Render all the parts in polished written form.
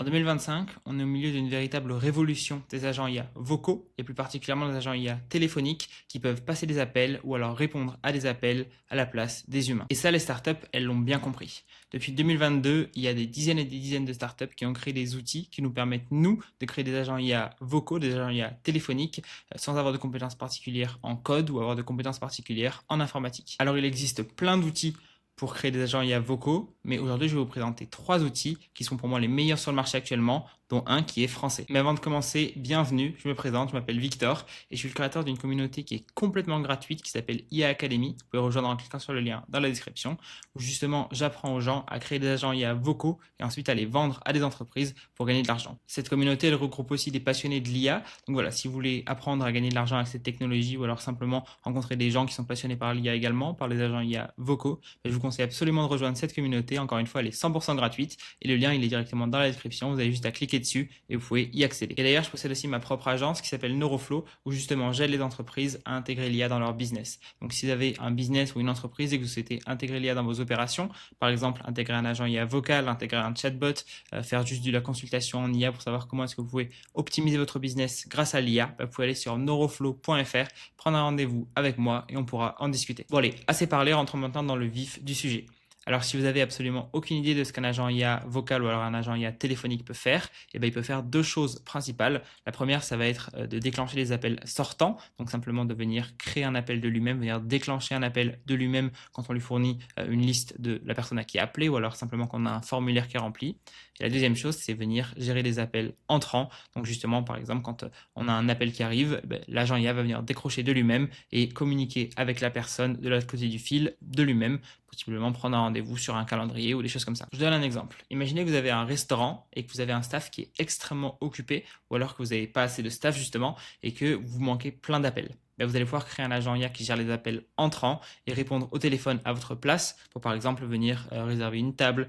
En 2025, on est au milieu d'une véritable révolution des agents IA vocaux et plus particulièrement des agents IA téléphoniques qui peuvent passer des appels ou alors répondre à des appels à la place des humains. Et ça, les startups, elles l'ont bien compris. Depuis 2022, il y a des dizaines et des dizaines de startups qui ont créé des outils qui nous permettent, nous, de créer des agents IA vocaux, des agents IA téléphoniques, sans avoir de compétences particulières en code ou avoir de compétences particulières en informatique. Alors, il existe plein d'outils pour créer des agents IA vocaux, mais aujourd'hui je vais vous présenter 3 outils qui sont pour moi les meilleurs sur le marché actuellement, dont un qui est français. Mais avant de commencer, bienvenue, je me présente, je m'appelle Victor et je suis le créateur d'une communauté qui est complètement gratuite qui s'appelle IA Academy. Vous pouvez rejoindre en cliquant sur le lien dans la description, où justement j'apprends aux gens à créer des agents IA vocaux et ensuite à les vendre à des entreprises pour gagner de l'argent. Cette communauté, elle regroupe aussi des passionnés de l'IA. Donc voilà, si vous voulez apprendre à gagner de l'argent avec cette technologie ou alors simplement rencontrer des gens qui sont passionnés par l'IA également, par les agents IA vocaux, je vous conseille absolument de rejoindre cette communauté. Encore une fois, elle est 100% gratuite et le lien il est directement dans la description. Vous avez juste à cliquer dessus et vous pouvez y accéder. Et d'ailleurs, je possède aussi ma propre agence qui s'appelle Neuroflow où justement j'aide les entreprises à intégrer l'IA dans leur business. Donc si vous avez un business ou une entreprise et que vous souhaitez intégrer l'IA dans vos opérations, par exemple intégrer un agent IA vocal, intégrer un chatbot, faire juste de la consultation en IA pour savoir comment est-ce que vous pouvez optimiser votre business grâce à l'IA, vous pouvez aller sur neuroflow.fr, prendre un rendez-vous avec moi et on pourra en discuter. Bon allez, assez parlé, rentrons maintenant dans le vif du sujet. Alors, si vous avez absolument aucune idée de ce qu'un agent IA vocal ou alors un agent IA téléphonique peut faire, eh bien, il peut faire 2 choses principales. La première, ça va être de déclencher les appels sortants, donc simplement de venir créer un appel de lui-même, venir déclencher un appel de lui-même quand on lui fournit une liste de la personne à qui appeler ou alors simplement qu'on a un formulaire qui est rempli. Et la deuxième chose, c'est venir gérer les appels entrants. Donc justement, par exemple, quand on a un appel qui arrive, l'agent IA va venir décrocher de lui-même et communiquer avec la personne de l'autre côté du fil de lui-même, possiblement prendre un rendez-vous sur un calendrier ou des choses comme ça. Je donne un exemple. Imaginez que vous avez un restaurant et que vous avez un staff qui est extrêmement occupé ou alors que vous n'avez pas assez de staff justement et que vous manquez plein d'appels. Vous allez pouvoir créer un agent IA qui gère les appels entrants et répondre au téléphone à votre place pour par exemple venir réserver une table,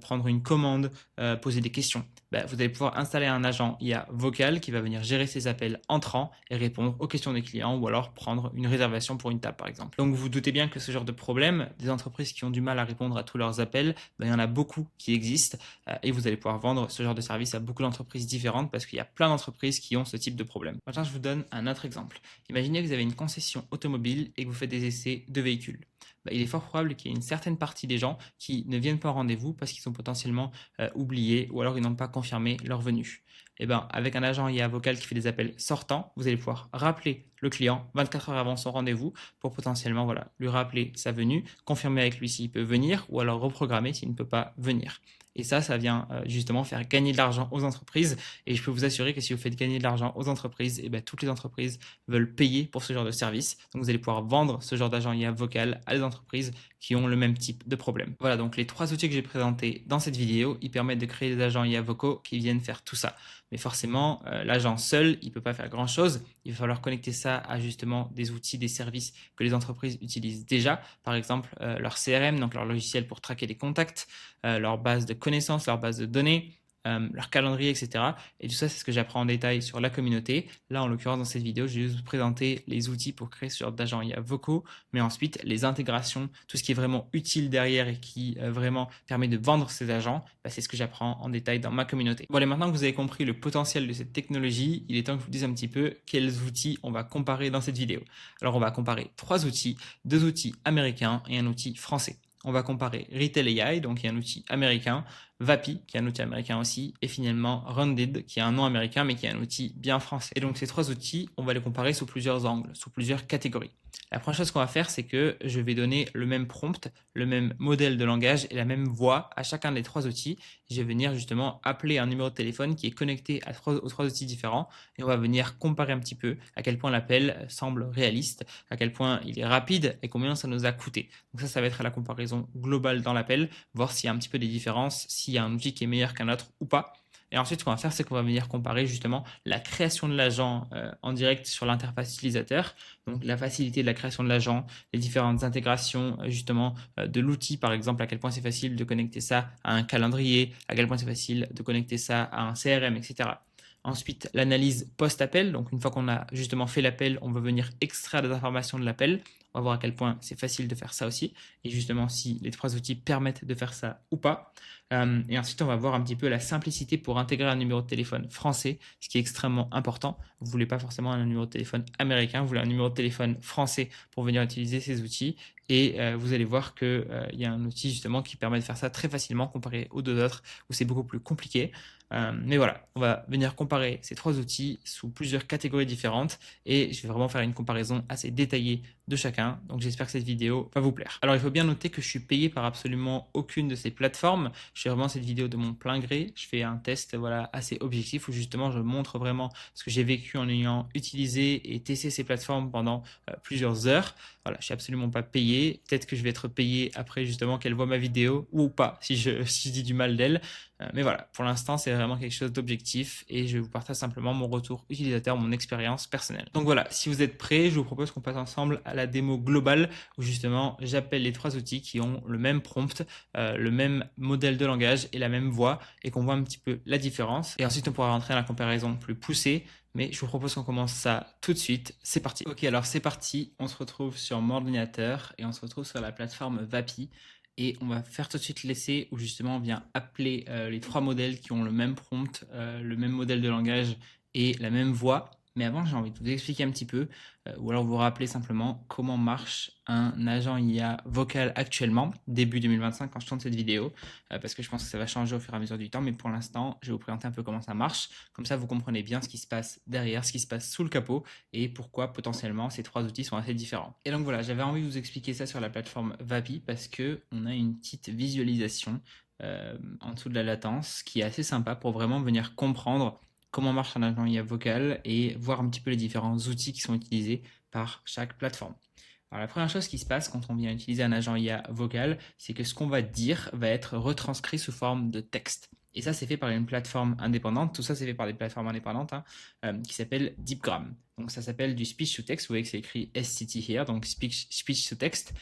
prendre une commande, poser des questions. Vous allez pouvoir installer un agent IA vocal qui va venir gérer ces appels entrants et répondre aux questions des clients ou alors prendre une réservation pour une table par exemple. Donc vous vous doutez bien que ce genre de problème, des entreprises qui ont du mal à répondre à tous leurs appels, il y en a beaucoup qui existent et vous allez pouvoir vendre ce genre de service à beaucoup d'entreprises différentes parce qu'il y a plein d'entreprises qui ont ce type de problème. Maintenant, je vous donne un autre exemple. Imaginez que vous avez une concession automobile et que vous faites des essais de véhicules. Il est fort probable qu'il y ait une certaine partie des gens qui ne viennent pas au rendez-vous parce qu'ils sont potentiellement oubliés ou alors ils n'ont pas confirmé leur venue. Et avec un agent IA vocal qui fait des appels sortants, vous allez pouvoir rappeler le client 24 heures avant son rendez-vous pour potentiellement lui rappeler sa venue, confirmer avec lui s'il peut venir ou alors reprogrammer s'il ne peut pas venir. Et ça vient justement faire gagner de l'argent aux entreprises. Et je peux vous assurer que si vous faites gagner de l'argent aux entreprises, toutes les entreprises veulent payer pour ce genre de service. Donc vous allez pouvoir vendre ce genre d'agent IA vocal à des entreprises qui ont le même type de problème. Voilà, donc les 3 outils que j'ai présentés dans cette vidéo, ils permettent de créer des agents IA vocaux qui viennent faire tout ça. Mais forcément, l'agent seul, il ne peut pas faire grand-chose. Il va falloir connecter ça à justement des outils, des services que les entreprises utilisent déjà. Par exemple, leur CRM, donc leur logiciel pour traquer les contacts, leur base de connaissances, leur base de données, leur calendrier, etc. Et tout ça, c'est ce que j'apprends en détail sur la communauté. Là, en l'occurrence, dans cette vidéo, je vais juste vous présenter les outils pour créer ce genre d'agents IA vocaux, mais ensuite, les intégrations, tout ce qui est vraiment utile derrière et qui vraiment permet de vendre ces agents, c'est ce que j'apprends en détail dans ma communauté. Bon, allez, maintenant que vous avez compris le potentiel de cette technologie, il est temps que je vous dise un petit peu quels outils on va comparer dans cette vidéo. Alors, on va comparer 3 outils, 2 outils américains et un outil français. On va comparer Retail AI, donc qui est un outil américain, Vapi, qui est un outil américain aussi, et finalement Rounded, qui est un nom américain, mais qui est un outil bien français. Et donc ces 3 outils, on va les comparer sous plusieurs angles, sous plusieurs catégories. La première chose qu'on va faire, c'est que je vais donner le même prompt, le même modèle de langage et la même voix à chacun des 3 outils. Je vais venir justement appeler un numéro de téléphone qui est connecté aux 3 outils différents et on va venir comparer un petit peu à quel point l'appel semble réaliste, à quel point il est rapide et combien ça nous a coûté. Donc ça va être la comparaison globale dans l'appel, voir s'il y a un petit peu des différences, s'il y a un outil qui est meilleur qu'un autre ou pas. Et ensuite, ce qu'on va faire, c'est qu'on va venir comparer justement la création de l'agent en direct sur l'interface utilisateur, donc la facilité de la création de l'agent, les différentes intégrations justement de l'outil, par exemple, à quel point c'est facile de connecter ça à un calendrier, à quel point c'est facile de connecter ça à un CRM, etc. Ensuite, l'analyse post-appel. Donc, une fois qu'on a justement fait l'appel, on va venir extraire des informations de l'appel. On va voir à quel point c'est facile de faire ça aussi, et justement si les 3 outils permettent de faire ça ou pas. Et ensuite, on va voir un petit peu la simplicité pour intégrer un numéro de téléphone français, ce qui est extrêmement important. Vous ne voulez pas forcément un numéro de téléphone américain, vous voulez un numéro de téléphone français pour venir utiliser ces outils. Et vous allez voir qu'il y a un outil justement qui permet de faire ça très facilement comparé aux 2 autres où c'est beaucoup plus compliqué. Mais voilà, on va venir comparer ces 3 outils sous plusieurs catégories différentes et je vais vraiment faire une comparaison assez détaillée de chacun. Donc j'espère que cette vidéo va vous plaire. Alors il faut bien noter que je suis payé par absolument aucune de ces plateformes. Je fais vraiment cette vidéo de mon plein gré. Je fais un test voilà, assez objectif où justement je montre vraiment ce que j'ai vécu en ayant utilisé et testé ces plateformes pendant plusieurs heures. Voilà, je suis absolument pas payé. Peut-être que je vais être payé après justement qu'elle voit ma vidéo ou pas si je dis du mal d'elle. Mais voilà, pour l'instant, c'est vraiment quelque chose d'objectif et je vous partage simplement mon retour utilisateur, mon expérience personnelle. Donc voilà, si vous êtes prêts, je vous propose qu'on passe ensemble à la démo globale où justement j'appelle les 3 outils qui ont le même prompt, le même modèle de langage et la même voix et qu'on voit un petit peu la différence. Et ensuite, on pourra rentrer dans la comparaison plus poussée. Mais je vous propose qu'on commence ça tout de suite. C'est parti. Ok, alors c'est parti. On se retrouve sur mon ordinateur et on se retrouve sur la plateforme Vapi. Et on va faire tout de suite l'essai où justement on vient appeler les 3 modèles qui ont le même prompt, le même modèle de langage et la même voix. Mais avant, j'ai envie de vous expliquer un petit peu, ou alors vous rappeler simplement comment marche un agent IA vocal actuellement, début 2025 quand je tourne cette vidéo, parce que je pense que ça va changer au fur et à mesure du temps, mais pour l'instant, je vais vous présenter un peu comment ça marche. Comme ça, vous comprenez bien ce qui se passe derrière, ce qui se passe sous le capot, et pourquoi potentiellement ces 3 outils sont assez différents. Et donc voilà, j'avais envie de vous expliquer ça sur la plateforme Vapi, parce qu'on a une petite visualisation en dessous de la latence, qui est assez sympa pour vraiment venir comprendre comment marche un agent IA vocal et voir un petit peu les différents outils qui sont utilisés par chaque plateforme. Alors la première chose qui se passe quand on vient utiliser un agent IA vocal, c'est que ce qu'on va dire va être retranscrit sous forme de texte. Et ça, c'est fait par une plateforme indépendante. Tout ça, c'est fait par des plateformes indépendantes qui s'appellent Deepgram. Donc ça s'appelle du speech to text. Vous voyez que c'est écrit STT here, donc speech to text.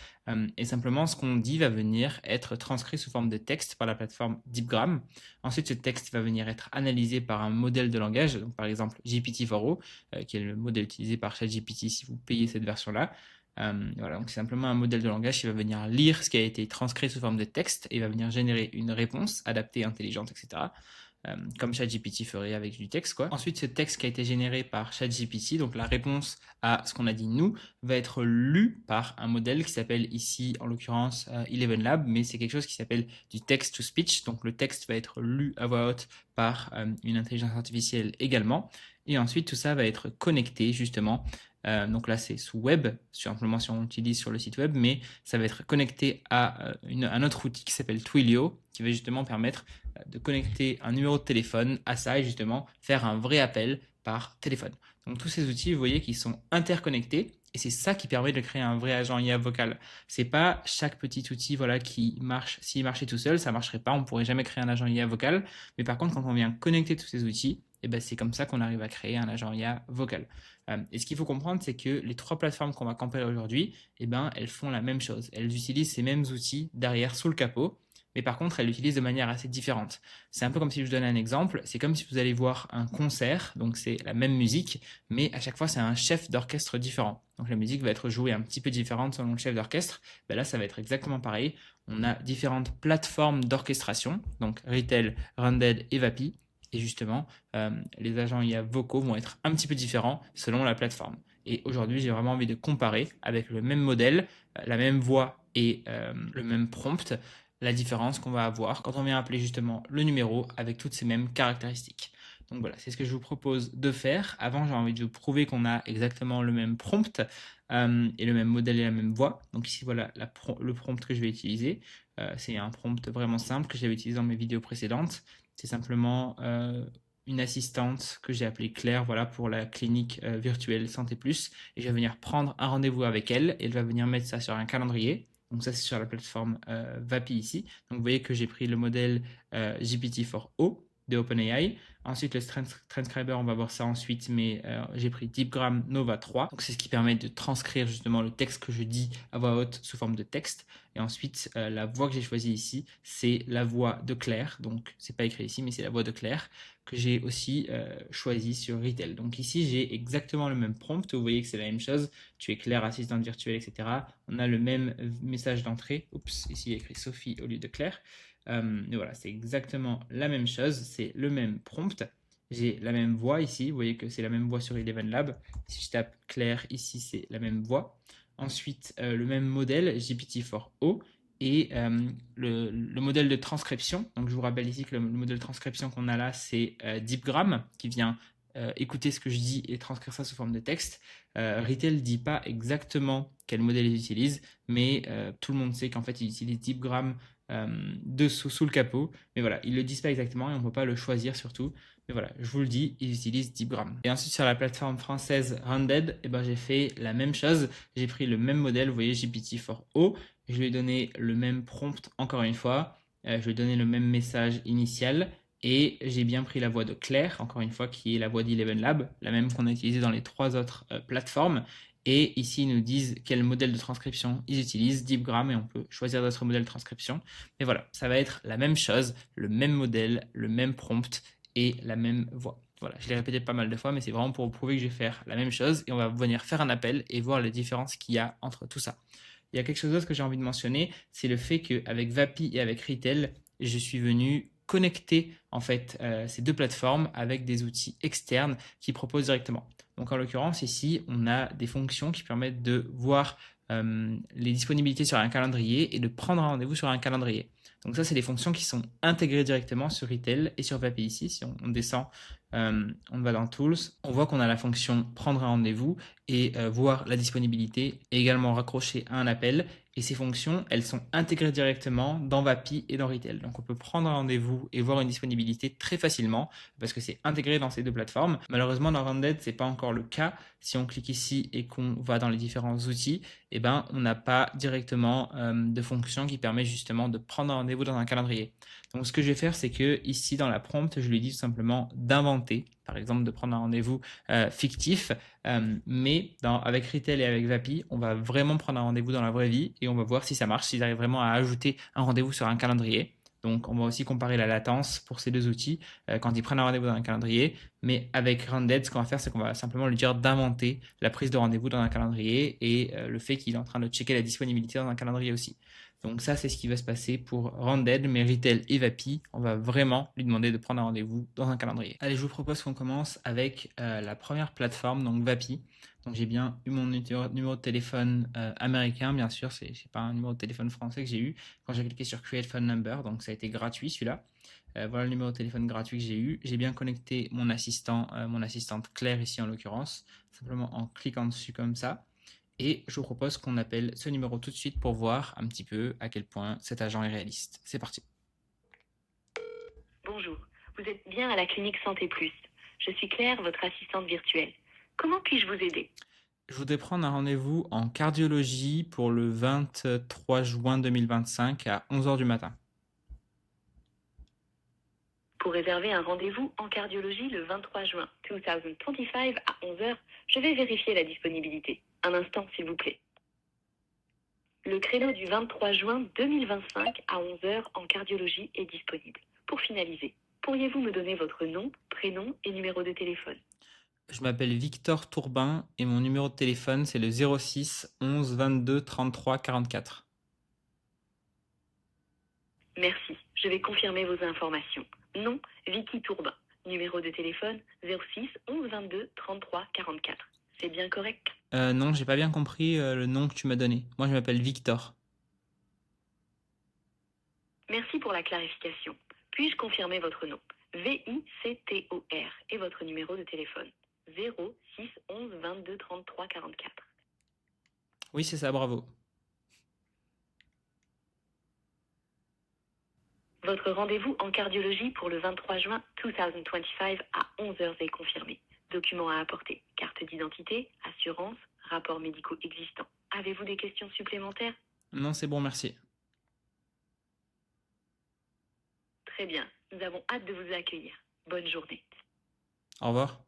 Et simplement, ce qu'on dit va venir être transcrit sous forme de texte par la plateforme Deepgram. Ensuite, ce texte va venir être analysé par un modèle de langage, donc par exemple GPT-4o, qui est le modèle utilisé par ChatGPT si vous payez cette version-là. Voilà, donc c'est simplement un modèle de langage qui va venir lire ce qui a été transcrit sous forme de texte et va venir générer une réponse adaptée, intelligente, etc. Comme ChatGPT ferait avec du texte, quoi. Ensuite, ce texte qui a été généré par ChatGPT, donc la réponse à ce qu'on a dit nous, va être lu par un modèle qui s'appelle ici, en l'occurrence, ElevenLab, mais c'est quelque chose qui s'appelle du text-to-speech. Donc le texte va être lu à voix haute par une intelligence artificielle également. Et ensuite, tout ça va être connecté justement. Donc là, c'est sous web, simplement si on utilise sur le site web, mais ça va être connecté à un autre outil qui s'appelle Twilio, qui va justement permettre de connecter un numéro de téléphone à ça et justement faire un vrai appel par téléphone. Donc tous ces outils, vous voyez qu'ils sont interconnectés et c'est ça qui permet de créer un vrai agent IA vocal. C'est pas chaque petit outil voilà, qui marche. S'il marchait tout seul, ça marcherait pas, on pourrait jamais créer un agent IA vocal. Mais par contre, quand on vient connecter tous ces outils, et ben c'est comme ça qu'on arrive à créer un agent IA vocal. Et ce qu'il faut comprendre, c'est que les 3 plateformes qu'on va comparer aujourd'hui, eh ben, elles font la même chose. Elles utilisent ces mêmes outils derrière sous le capot, mais par contre, elles l'utilisent de manière assez différente. C'est un peu comme si je vous donnais un exemple, c'est comme si vous allez voir un concert, donc c'est la même musique, mais à chaque fois, c'est un chef d'orchestre différent. Donc la musique va être jouée un petit peu différente selon le chef d'orchestre. Ben là, ça va être exactement pareil. On a différentes plateformes d'orchestration, donc Retail, Runded et Vapi. Et justement, les agents IA vocaux vont être un petit peu différents selon la plateforme. Et aujourd'hui, j'ai vraiment envie de comparer avec le même modèle, la même voix et le même prompt, la différence qu'on va avoir quand on vient appeler justement le numéro avec toutes ces mêmes caractéristiques. Donc voilà, c'est ce que je vous propose de faire. Avant, j'ai envie de vous prouver qu'on a exactement le même prompt et le même modèle et la même voix. Donc ici, voilà le prompt que je vais utiliser. C'est un prompt vraiment simple que j'avais utilisé dans mes vidéos précédentes. C'est simplement une assistante que j'ai appelée Claire, voilà, pour la clinique virtuelle Santé Plus. Et je vais venir prendre un rendez-vous avec elle. Et elle va venir mettre ça sur un calendrier. Donc ça, c'est sur la plateforme Vapi ici. Donc vous voyez que j'ai pris le modèle GPT-4o. de OpenAI. Ensuite, le transcriber, on va voir ça ensuite, mais j'ai pris DeepGram Nova 3. Donc, c'est ce qui permet de transcrire justement le texte que je dis à voix haute sous forme de texte. Et ensuite, la voix que j'ai choisie ici, c'est la voix de Claire. Donc, c'est pas écrit ici, mais c'est la voix de Claire que j'ai aussi choisie sur Retail. Donc ici, j'ai exactement le même prompt. Vous voyez que c'est la même chose. Tu es Claire, assistante virtuelle, etc. On a le même message d'entrée. Oups, ici, il y a écrit Sophie au lieu de Claire. Mais voilà, c'est exactement la même chose. C'est le même prompt. J'ai la même voix ici. Vous voyez que c'est la même voix sur Eleven Lab. Si je tape Claire, ici, c'est la même voix. Ensuite, le même modèle, GPT-4o. Et le modèle de transcription, donc je vous rappelle ici que le modèle de transcription qu'on a là, c'est DeepGram, qui vient écouter ce que je dis et transcrire ça sous forme de texte. Retail ne dit pas exactement quel modèle ils utilisent, mais tout le monde sait qu'en fait, ils utilisent DeepGram sous le capot. Mais voilà, ils ne le disent pas exactement et on ne peut pas le choisir surtout. Mais voilà, je vous le dis, ils utilisent DeepGram. Et ensuite, sur la plateforme française Rounded, eh ben, j'ai fait la même chose. J'ai pris le même modèle, vous voyez, GPT-4o. Je lui ai donné le même prompt encore une fois. Je lui ai donné le même message initial. Et j'ai bien pris la voix de Claire, encore une fois, qui est la voix d'Eleven Lab, la même qu'on a utilisée dans les 3 autres plateformes. Et ici, ils nous disent quel modèle de transcription ils utilisent, DeepGram, et on peut choisir d'autres modèles de transcription. Mais voilà, ça va être la même chose, le même modèle, le même prompt et la même voix. Voilà, je l'ai répété pas mal de fois, mais c'est vraiment pour vous prouver que je vais faire la même chose et on va venir faire un appel et voir les différences qu'il y a entre tout ça. Il y a quelque chose d'autre que j'ai envie de mentionner, c'est le fait qu'avec Vapi et avec Retail, je suis venu connecter en fait ces deux plateformes avec des outils externes qui proposent directement. Donc en l'occurrence ici, on a des fonctions qui permettent de voir les disponibilités sur un calendrier et de prendre un rendez-vous sur un calendrier. Donc ça, c'est des fonctions qui sont intégrées directement sur Retail et sur Vapi ici. Si on descend, on va dans Tools, on voit qu'on a la fonction prendre un rendez-vous et voir la disponibilité et également raccrocher à un appel. Et ces fonctions, elles sont intégrées directement dans Vapi et dans Retail. Donc on peut prendre un rendez-vous et voir une disponibilité très facilement parce que c'est intégré dans ces deux plateformes. Malheureusement, dans Rounded, ce n'est pas encore le cas. Si on clique ici et qu'on va dans les différents outils, eh ben, on n'a pas directement de fonction qui permet justement de prendre un rendez-vous dans un calendrier. Donc ce que je vais faire, c'est que ici dans la prompt, je lui dis tout simplement d'inventer, par exemple de prendre un rendez-vous fictif, mais avec Retail et avec Vapi, on va vraiment prendre un rendez-vous dans la vraie vie et on va voir si ça marche, s'ils arrivent vraiment à ajouter un rendez-vous sur un calendrier. Donc, on va aussi comparer la latence pour ces deux outils quand ils prennent un rendez-vous dans un calendrier. Mais avec Rounded, ce qu'on va faire, c'est qu'on va simplement lui dire d'inventer la prise de rendez-vous dans un calendrier et le fait qu'il est en train de checker la disponibilité dans un calendrier aussi. Donc ça, c'est ce qui va se passer pour Rounded, mais Retail et Vapi, on va vraiment lui demander de prendre un rendez-vous dans un calendrier. Allez, je vous propose qu'on commence avec la première plateforme, donc Vapi. Donc j'ai bien eu mon numéro de téléphone américain, bien sûr, c'est pas un numéro de téléphone français que j'ai eu quand j'ai cliqué sur Create Phone Number, donc ça a été gratuit celui-là. Voilà le numéro de téléphone gratuit que j'ai eu. J'ai bien connecté mon assistante Claire ici en l'occurrence, simplement en cliquant dessus comme ça. Et je vous propose qu'on appelle ce numéro tout de suite pour voir un petit peu à quel point cet agent est réaliste. C'est parti. Bonjour, vous êtes bien à la clinique Santé Plus. Je suis Claire, votre assistante virtuelle. Comment puis-je vous aider? Je voudrais prendre un rendez-vous en cardiologie pour le 23 juin 2025 à 11h du matin. Pour réserver un rendez-vous en cardiologie le 23 juin 2025 à 11h, je vais vérifier la disponibilité. Un instant, s'il vous plaît. Le créneau du 23 juin 2025 à 11h en cardiologie est disponible. Pour finaliser, pourriez-vous me donner votre nom, prénom et numéro de téléphone? Je m'appelle Victor Tourbin et mon numéro de téléphone c'est le 06 11 22 33 44. Merci, je vais confirmer vos informations. Nom, Vicky Tourbin. Numéro de téléphone 06 11 22 33 44. C'est bien correct? Non, j'ai pas bien compris le nom que tu m'as donné. Moi je m'appelle Victor. Merci pour la clarification. Puis-je confirmer votre nom? V-I-C-T-O-R et votre numéro de téléphone 06 11 22 33 44. Oui, c'est ça, bravo. Votre rendez-vous en cardiologie pour le 23 juin 2025 à 11h est confirmé. Documents à apporter, carte d'identité, assurance, rapports médicaux existants. Avez-vous des questions supplémentaires? Non, c'est bon, merci. Très bien, nous avons hâte de vous accueillir. Bonne journée. Au revoir.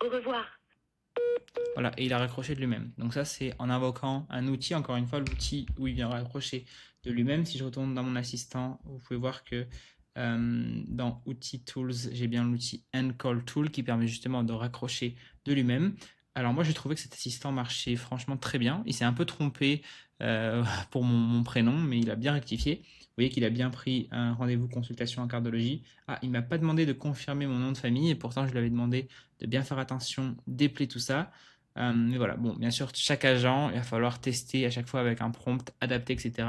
Au revoir. Voilà, et il a raccroché de lui-même. Donc ça, c'est en invoquant un outil, encore une fois, l'outil où il vient raccrocher de lui-même. Si je retourne dans mon assistant, vous pouvez voir que dans Outils Tools, j'ai bien l'outil End Call Tool qui permet justement de raccrocher de lui-même. Alors moi, j'ai trouvé que cet assistant marchait franchement très bien. Il s'est un peu trompé pour mon prénom, mais il a bien rectifié. Vous voyez qu'il a bien pris un rendez-vous consultation en cardiologie. Ah, il m'a pas demandé de confirmer mon nom de famille, et pourtant je lui avais demandé de bien faire attention, d'épeler tout ça. Mais voilà, bon, bien sûr, chaque agent, il va falloir tester à chaque fois avec un prompt adapté, etc. Il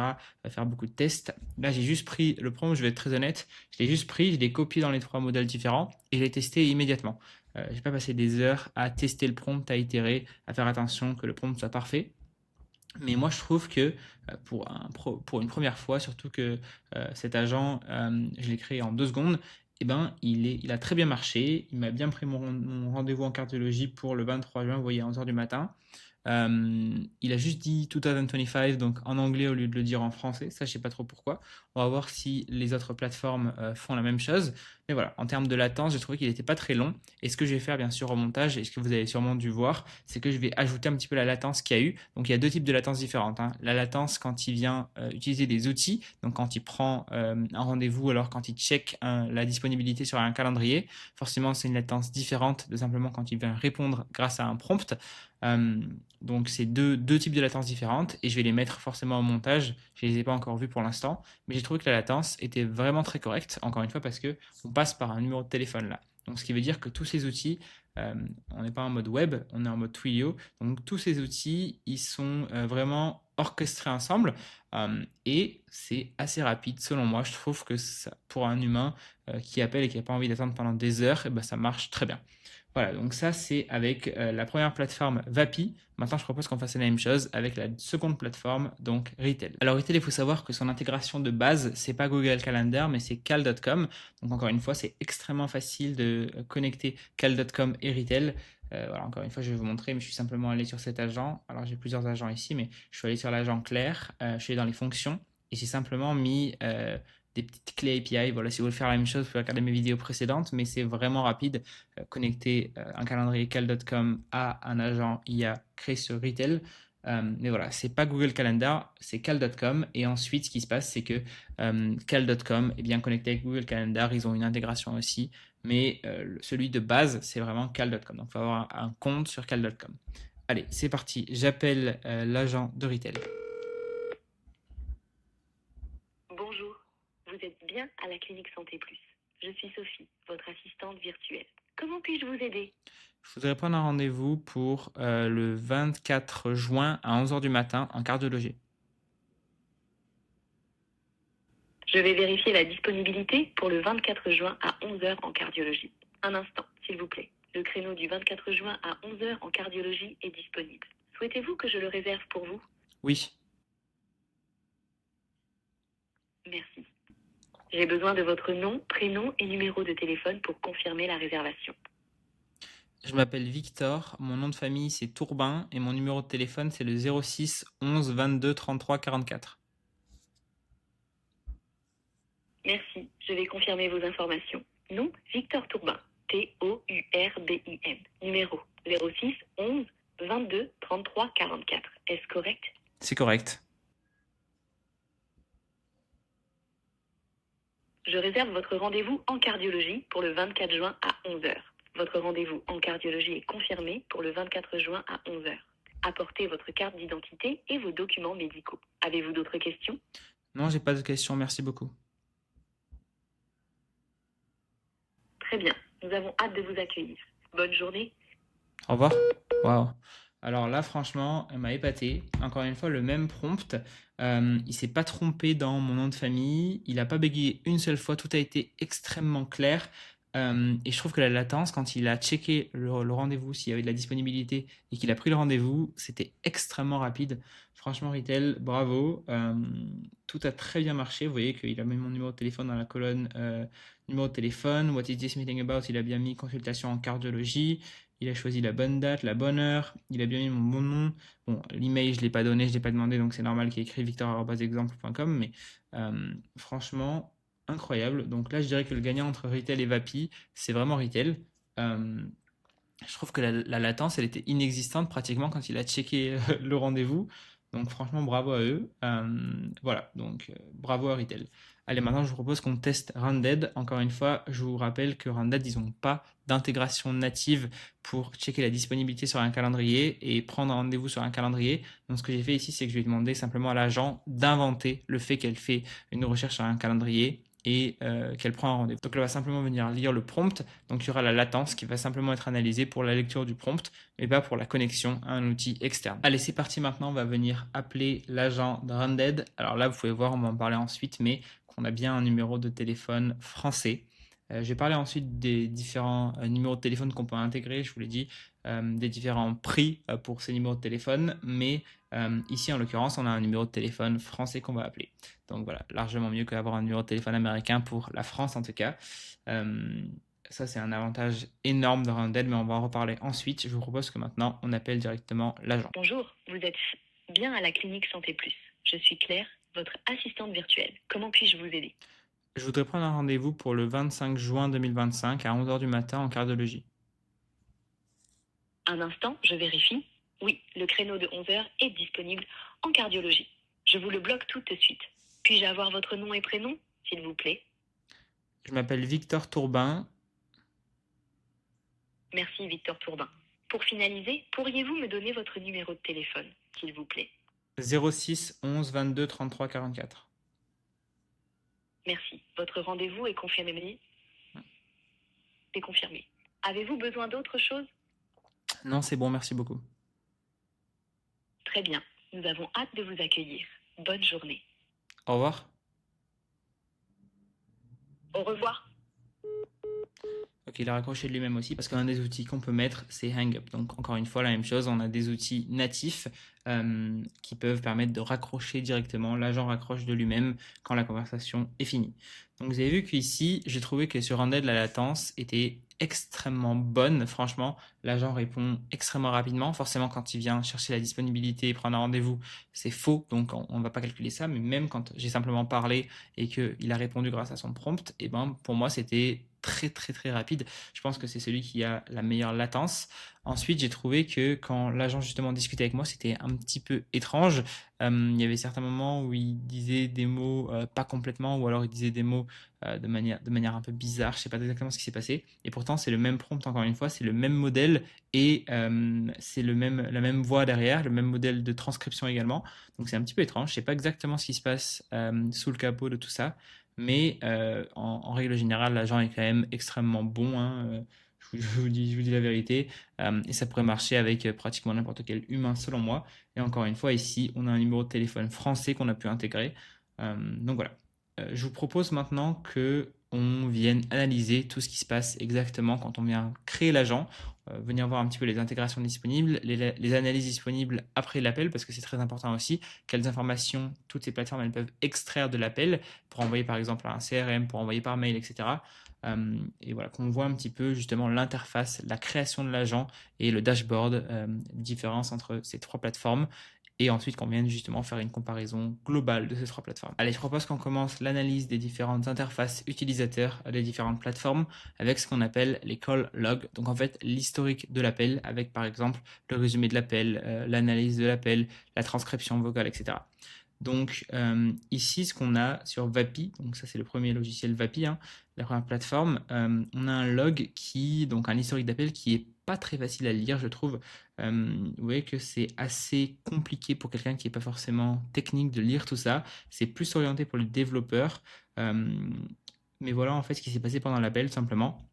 va faire beaucoup de tests. Là, j'ai juste pris le prompt, je vais être très honnête, je l'ai juste pris, je l'ai copié dans les 3 modèles différents et je l'ai testé immédiatement. Je n'ai pas passé des heures à tester le prompt, à itérer, à faire attention que le prompt soit parfait. Mais moi, je trouve que pour une première fois, surtout que cet agent, je l'ai créé en 2 secondes, eh ben, il a très bien marché. Il m'a bien pris mon rendez-vous en cardiologie pour le 23 juin, vous voyez, à 11h du matin. Il a juste dit 2025, donc en anglais au lieu de le dire en français. Ça, je sais pas trop pourquoi. On va voir si les autres plateformes font la même chose. Mais voilà, en termes de latence, j'ai trouvé qu'il n'était pas très long. Et ce que je vais faire, bien sûr, au montage, et ce que vous avez sûrement dû voir, c'est que je vais ajouter un petit peu la latence qu'il y a eu. Donc, il y a 2 types de latence différentes, hein. La latence quand il vient utiliser des outils, donc quand il prend un rendez-vous, alors quand il check la disponibilité sur un calendrier, forcément, c'est une latence différente de simplement quand il vient répondre grâce à un prompt. Euh, donc c'est deux types de latence différentes et je vais les mettre forcément au montage. Je ne les ai pas encore vus pour l'instant, mais j'ai trouvé que la latence était vraiment très correcte, encore une fois parce que on passe par un numéro de téléphone là. Donc ce qui veut dire que tous ces outils, on n'est pas en mode web, on est en mode Twilio. Donc tous ces outils, ils sont vraiment orchestrés ensemble et c'est assez rapide selon moi. Je trouve que ça, pour un humain qui appelle et qui n'a pas envie d'attendre pendant des heures, eh ben, ça marche très bien. Voilà, donc ça c'est avec la première plateforme Vapi. Maintenant, je propose qu'on fasse la même chose avec la seconde plateforme, donc Retail. Alors Retail, il faut savoir que son intégration de base, c'est pas Google Calendar, mais c'est Cal.com. Donc encore une fois, c'est extrêmement facile de connecter Cal.com et Retail. Voilà, encore une fois, je vais vous montrer, mais je suis simplement allé sur cet agent. Alors j'ai plusieurs agents ici, mais je suis allé sur l'agent Claire, je suis allé dans les fonctions et j'ai simplement mis des petites clés API. Voilà, si vous voulez faire la même chose, vous pouvez regarder mes vidéos précédentes, mais c'est vraiment rapide. Connecter un calendrier cal.com à un agent IA créé sur Retail. Mais voilà, c'est pas Google Calendar, c'est cal.com. Et ensuite, ce qui se passe, c'est que cal.com est bien connecté avec Google Calendar. Ils ont une intégration aussi. Mais celui de base, c'est vraiment cal.com. Donc, il faut avoir un compte sur cal.com. Allez, c'est parti. J'appelle l'agent de Retail. Bonjour, vous êtes bien à la clinique Santé Plus. Je suis Sophie, votre assistante virtuelle. Comment puis-je vous aider? Je voudrais prendre un rendez-vous pour le 24 juin à 11h du matin en cardiologie. Je vais vérifier la disponibilité pour le 24 juin à 11h en cardiologie. Un instant, s'il vous plaît. Le créneau du 24 juin à 11h en cardiologie est disponible. Souhaitez-vous que je le réserve pour vous? Oui. Merci. J'ai besoin de votre nom, prénom et numéro de téléphone pour confirmer la réservation. Je m'appelle Victor, mon nom de famille c'est Tourbin et mon numéro de téléphone c'est le 06 11 22 33 44. Merci, je vais confirmer vos informations. Nom, Victor Tourbin, Tourbin. Numéro 06 11 22 33 44. Est-ce correct? C'est correct. Je réserve votre rendez-vous en cardiologie pour le 24 juin à 11h. Votre rendez-vous en cardiologie est confirmé pour le 24 juin à 11h. Apportez votre carte d'identité et vos documents médicaux. Avez-vous d'autres questions? Non, j'ai pas de questions, merci beaucoup. Très bien, nous avons hâte de vous accueillir. Bonne journée. Au revoir. Waouh. Alors là, franchement, elle m'a épaté. Encore une fois, le même prompt. Il s'est pas trompé dans mon nom de famille. Il n'a pas bégayé une seule fois. Tout a été extrêmement clair. Et je trouve que la latence, quand il a checké le rendez-vous, s'il y avait de la disponibilité et qu'il a pris le rendez-vous, c'était extrêmement rapide. Franchement, Retail, bravo. Tout a très bien marché. Vous voyez qu'il a mis mon numéro de téléphone dans la colonne numéro de téléphone. What is this meeting about? Il a bien mis consultation en cardiologie. Il a choisi la bonne date, la bonne heure. Il a bien mis mon bon nom. Bon, l'email, je ne l'ai pas donné, je ne l'ai pas demandé, donc c'est normal qu'il ait écrit victor@exemple.com. Mais franchement, incroyable. Donc là, je dirais que le gagnant entre Retail et Vapi, c'est vraiment Retail. Euh, je trouve que la latence, elle était inexistante pratiquement quand il a checké le rendez-vous. Donc franchement, bravo à eux. Voilà, donc bravo à Retail. Allez, maintenant, je vous propose qu'on teste Rounded. Encore une fois, je vous rappelle que Rounded, ils n'ont pas d'intégration native pour checker la disponibilité sur un calendrier et prendre un rendez-vous sur un calendrier. Donc ce que j'ai fait ici, c'est que je vais demander simplement à l'agent d'inventer le fait qu'elle fait une recherche sur un calendrier et qu'elle prend un rendez-vous. Donc elle va simplement venir lire le prompt, donc il y aura la latence qui va simplement être analysée pour la lecture du prompt, mais pas pour la connexion à un outil externe. Allez, c'est parti maintenant, on va venir appeler l'agent de Rounded. Alors là, vous pouvez voir, on va en parler ensuite, mais qu'on a bien un numéro de téléphone français. Je vais parler ensuite des différents numéros de téléphone qu'on peut intégrer, je vous l'ai dit, des différents prix pour ces numéros de téléphone, mais ici en l'occurrence, on a un numéro de téléphone français qu'on va appeler. Donc voilà, largement mieux qu'avoir un numéro de téléphone américain pour la France en tout cas. Ça, c'est un avantage énorme de Rounded, mais on va en reparler ensuite. Je vous propose que maintenant, on appelle directement l'agent. Bonjour, vous êtes bien à la clinique Santé Plus. Je suis Claire, votre assistante virtuelle. Comment puis-je vous aider? Je voudrais prendre un rendez-vous pour le 25 juin 2025 à 11h du matin en cardiologie. Un instant, je vérifie. Oui, le créneau de 11 heures est disponible en cardiologie. Je vous le bloque tout de suite. Puis-je avoir votre nom et prénom, s'il vous plaît? Je m'appelle Victor Tourbin. Merci, Victor Tourbin. Pour finaliser, pourriez-vous me donner votre numéro de téléphone, s'il vous plaît? 06 11 22 33 44. Merci. Votre rendez-vous est confirmé? C'est confirmé. Avez-vous besoin d'autre chose? Non, c'est bon, merci beaucoup. Très bien. Nous avons hâte de vous accueillir. Bonne journée. Au revoir. Au revoir. Ok, il a raccroché de lui-même aussi parce qu'un des outils qu'on peut mettre, c'est HangUp. Donc encore une fois, la même chose, on a des outils natifs qui peuvent permettre de raccrocher directement. L'agent raccroche de lui-même quand la conversation est finie. Donc vous avez vu qu'ici, j'ai trouvé que sur Undead, la latence était extrêmement bonne. Franchement, l'agent répond extrêmement rapidement. Forcément, quand il vient chercher la disponibilité et prendre un rendez-vous, c'est faux. Donc on ne va pas calculer ça. Mais même quand j'ai simplement parlé et qu'il a répondu grâce à son prompt, et ben, pour moi, c'était très rapide. Je pense que c'est celui qui a la meilleure latence. Ensuite, j'ai trouvé que quand l'agent justement discutait avec moi, c'était un petit peu étrange. Il y avait certains moments où il disait des mots pas complètement, ou alors il disait des mots de manière un peu bizarre. Je sais pas exactement ce qui s'est passé. Et pourtant, c'est le même prompt encore une fois, c'est le même modèle et c'est la même voix derrière, le même modèle de transcription également. Donc c'est un petit peu étrange. Je sais pas exactement ce qui se passe sous le capot de tout ça. Mais en règle générale, l'agent est quand même extrêmement bon, hein, je vous dis la vérité. Et ça pourrait marcher avec pratiquement n'importe quel humain, selon moi. Et encore une fois, ici, on a un numéro de téléphone français qu'on a pu intégrer. Donc voilà. Je vous propose maintenant que on vienne analyser tout ce qui se passe exactement quand on vient créer l'agent, venir voir un petit peu les intégrations disponibles, les analyses disponibles après l'appel, parce que c'est très important aussi, quelles informations toutes ces plateformes elles peuvent extraire de l'appel pour envoyer par exemple à un CRM, pour envoyer par mail, etc. Et voilà, qu'on voit un petit peu justement l'interface, la création de l'agent et le dashboard, différence entre ces trois plateformes et ensuite qu'on vienne justement faire une comparaison globale de ces trois plateformes. Allez, je propose qu'on commence l'analyse des différentes interfaces utilisateurs des différentes plateformes avec ce qu'on appelle les call logs. Donc en fait, l'historique de l'appel avec par exemple le résumé de l'appel, l'analyse de l'appel, la transcription vocale, etc. Donc ici, ce qu'on a sur Vapi, donc ça c'est le premier logiciel Vapi, hein, la première plateforme, on a un log donc un historique d'appel qui est pas très facile à lire, je trouve. Vous voyez que c'est assez compliqué pour quelqu'un qui n'est pas forcément technique de lire tout ça. C'est plus orienté pour les développeurs. Mais voilà en fait ce qui s'est passé pendant l'appel, simplement.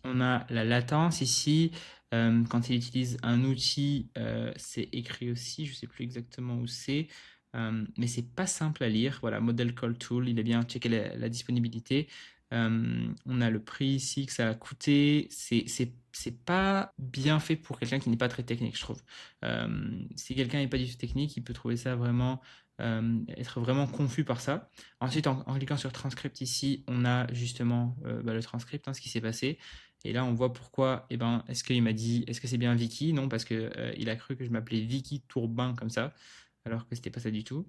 On a la latence ici. Quand il utilise un outil, c'est écrit aussi, je ne sais plus exactement où c'est. Mais c'est pas simple à lire. Voilà, Model Call Tool, il est bien checké la disponibilité. On a le prix ici que ça a coûté. C'est pas bien fait pour quelqu'un qui n'est pas très technique, je trouve. Si quelqu'un n'est pas du tout technique, il peut trouver ça vraiment être vraiment confus par ça. Ensuite, en cliquant sur transcript ici, on a justement le transcript, hein, ce qui s'est passé. Et là, on voit pourquoi. Eh ben, est-ce qu'il m'a dit, est-ce que c'est bien Vicky? Non, parce que il a cru que je m'appelais Vicky Tourbin comme ça, alors que c'était pas ça du tout.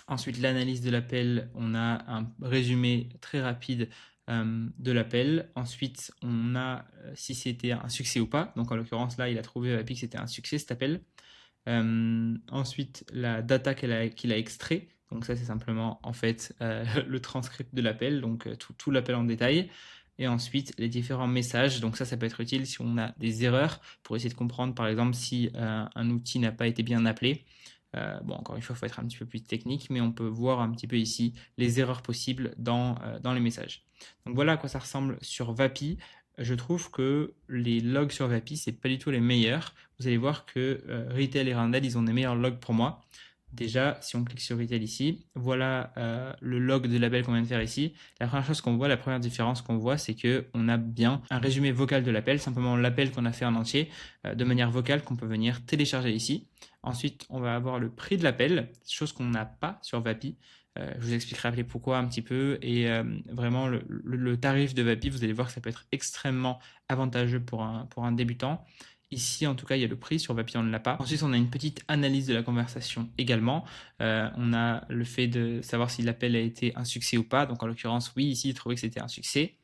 Ensuite, l'analyse de l'appel, on a un résumé très rapide de l'appel. Ensuite, on a si c'était un succès ou pas. Donc en l'occurrence, là, il a trouvé Vapi que c'était un succès cet appel. Ensuite, la data qu'il a extrait. Donc ça, c'est simplement en fait le transcript de l'appel, donc tout l'appel en détail. Et ensuite, les différents messages. Donc ça peut être utile si on a des erreurs pour essayer de comprendre, par exemple, si un outil n'a pas été bien appelé. Bon, encore une fois, il faut être un petit peu plus technique, mais on peut voir un petit peu ici les erreurs possibles dans les messages. Donc voilà à quoi ça ressemble sur Vapi. Je trouve que les logs sur Vapi, c'est pas du tout les meilleurs. Vous allez voir que Retail et Randad, ils ont des meilleurs logs pour moi. Déjà, si on clique sur Retail ici, voilà le log de label qu'on vient de faire ici. La première chose qu'on voit, la première différence qu'on voit, c'est qu'on a bien un résumé vocal de l'appel, simplement l'appel qu'on a fait en entier, de manière vocale qu'on peut venir télécharger ici. Ensuite, on va avoir le prix de l'appel, chose qu'on n'a pas sur Vapi. Je vous expliquerai après pourquoi un petit peu. Et vraiment, le tarif de Vapi, vous allez voir que ça peut être extrêmement avantageux pour un débutant. Ici, en tout cas, il y a le prix. Sur Vapi, on ne l'a pas. Ensuite, on a une petite analyse de la conversation également. On a le fait de savoir si l'appel a été un succès ou pas. Donc, en l'occurrence, oui, ici, il trouvait que c'était un succès.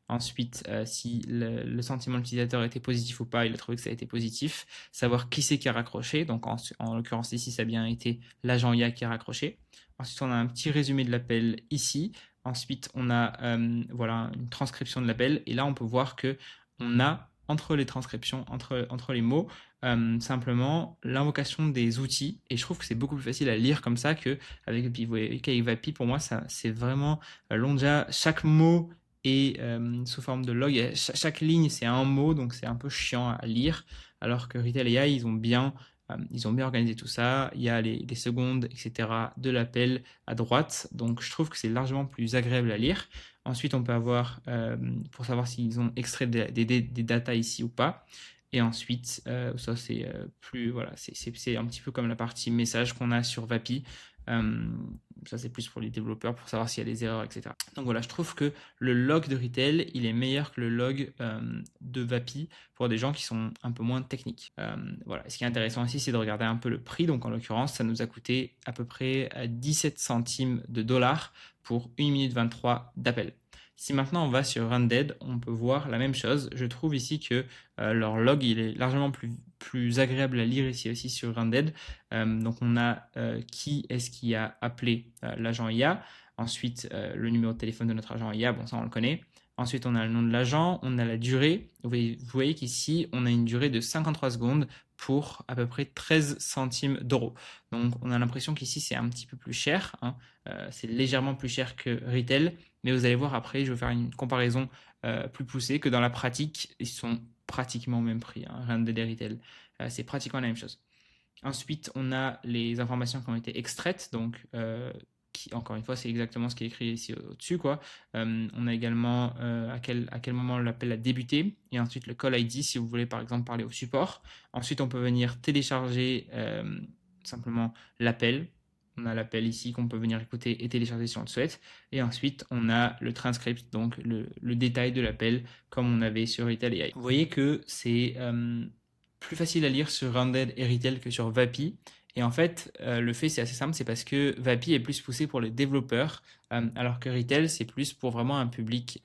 Ensuite, si le sentiment de l'utilisateur était positif ou pas, il a trouvé que ça a été positif. Savoir qui c'est qui a raccroché. Donc, en l'occurrence, ici, ça a bien été l'agent IA qui a raccroché. Ensuite, on a un petit résumé de l'appel ici. Ensuite, on a voilà, une transcription de l'appel. Et là, on peut voir que on a entre les transcriptions, entre les mots, simplement l'invocation des outils. Et je trouve que c'est beaucoup plus facile à lire comme ça qu'avec Vapi. Vous voyez qu'avec Vapi, pour moi, c'est vraiment long déjà. Chaque mot est sous forme de log. Et chaque ligne, c'est un mot, donc c'est un peu chiant à lire. Alors que Retail AI, ils ont bien organisé tout ça. Il y a les secondes, etc. de l'appel à droite. Donc je trouve que c'est largement plus agréable à lire. Ensuite, on peut avoir, pour savoir s'ils ont extrait des datas ici ou pas. Et ensuite, ça c'est plus, voilà, c'est un petit peu comme la partie message qu'on a sur Vapi. Ça c'est plus pour les développeurs pour savoir s'il y a des erreurs, etc. Donc voilà, je trouve que le log de Retail, il est meilleur que le log de Vapi pour des gens qui sont un peu moins techniques. Voilà. Ce qui est intéressant ici, c'est de regarder un peu le prix. Donc en l'occurrence, ça nous a coûté à peu près 17 centimes de dollars pour 1 minute 23 d'appel. Si maintenant on va sur Randed, on peut voir la même chose. Je trouve ici que leur log il est largement plus agréable à lire ici aussi sur Randed. Donc on a qui est-ce qui a appelé l'agent IA. Ensuite le numéro de téléphone de notre agent IA, bon ça on le connaît. Ensuite on a le nom de l'agent, on a la durée. Vous voyez qu'ici on a une durée de 53 secondes pour à peu près 13 centimes d'euros. Donc on a l'impression qu'ici c'est un petit peu plus cher, hein. C'est légèrement plus cher que Retail, mais vous allez voir après, je vais faire une comparaison plus poussée, que dans la pratique, ils sont pratiquement au même prix, hein, Randed et Retail. C'est pratiquement la même chose. Ensuite, on a les informations qui ont été extraites, donc encore une fois, c'est exactement ce qui est écrit ici au-dessus, quoi. On a également à quel moment l'appel a débuté, et ensuite le call ID si vous voulez par exemple parler au support. Ensuite, on peut venir télécharger simplement l'appel. On a l'appel ici qu'on peut venir écouter et télécharger si on le souhaite. Et ensuite, on a le transcript, donc le détail de l'appel comme on avait sur Retail AI. Vous voyez que c'est plus facile à lire sur Randed et Retail que sur Vapi. Et en fait, le fait, c'est assez simple, c'est parce que Vapi est plus poussé pour les développeurs, alors que Retail, c'est plus pour vraiment un public,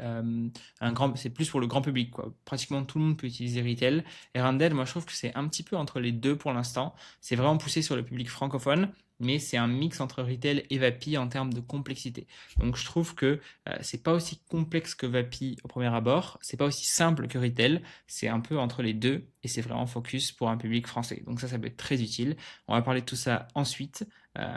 c'est plus pour le grand public, quoi. Pratiquement tout le monde peut utiliser Retail. Et Randed, moi, je trouve que c'est un petit peu entre les deux pour l'instant. C'est vraiment poussé sur le public francophone, mais c'est un mix entre Retail et Vapi en termes de complexité. Donc je trouve que c'est pas aussi complexe que Vapi au premier abord, c'est pas aussi simple que Retail, c'est un peu entre les deux et c'est vraiment focus pour un public français. Donc ça peut être très utile. On va parler de tout ça ensuite,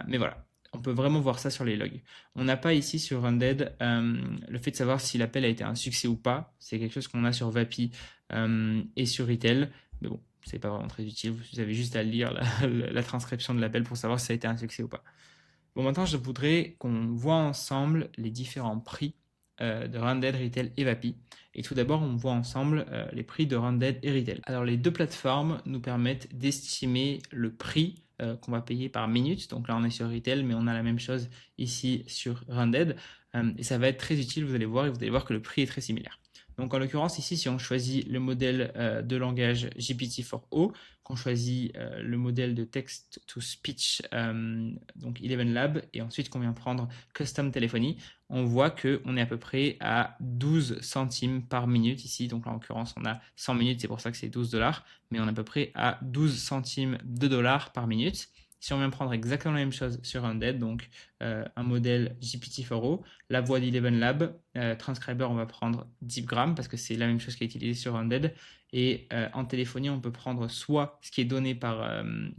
mais voilà. On peut vraiment voir ça sur les logs. On n'a pas ici sur Randed le fait de savoir si l'appel a été un succès ou pas. C'est quelque chose qu'on a sur Vapi et sur Retail. Mais bon, c'est pas vraiment très utile. Vous avez juste à lire la transcription de l'appel pour savoir si ça a été un succès ou pas. Bon, maintenant, je voudrais qu'on voit ensemble les différents prix de Randed, Retail et Vapi. Et tout d'abord, on voit ensemble les prix de Randed et Retail. Alors, les deux plateformes nous permettent d'estimer le prix qu'on va payer par minute. Donc là, on est sur Retail, mais on a la même chose ici sur Randed. et ça va être très utile, vous allez voir, et vous allez voir que le prix est très similaire. Donc en l'occurrence ici, si on choisit le modèle de langage GPT-4o, qu'on choisit le modèle de text-to-speech, donc ElevenLab, et ensuite qu'on vient prendre Custom Telephony, on voit qu'on est à peu près à 12 centimes par minute ici. Donc là, en l'occurrence, on a 100 minutes, c'est pour ça que c'est 12 $, mais on est à peu près à 12 centimes de dollars par minute. Si on vient prendre exactement la même chose sur Undead, donc un modèle GPT-4o, la voix d'ElevenLab, Transcriber, on va prendre DeepGram parce que c'est la même chose qui est utilisée sur Undead. Et en téléphonie, on peut prendre soit ce qui est donné par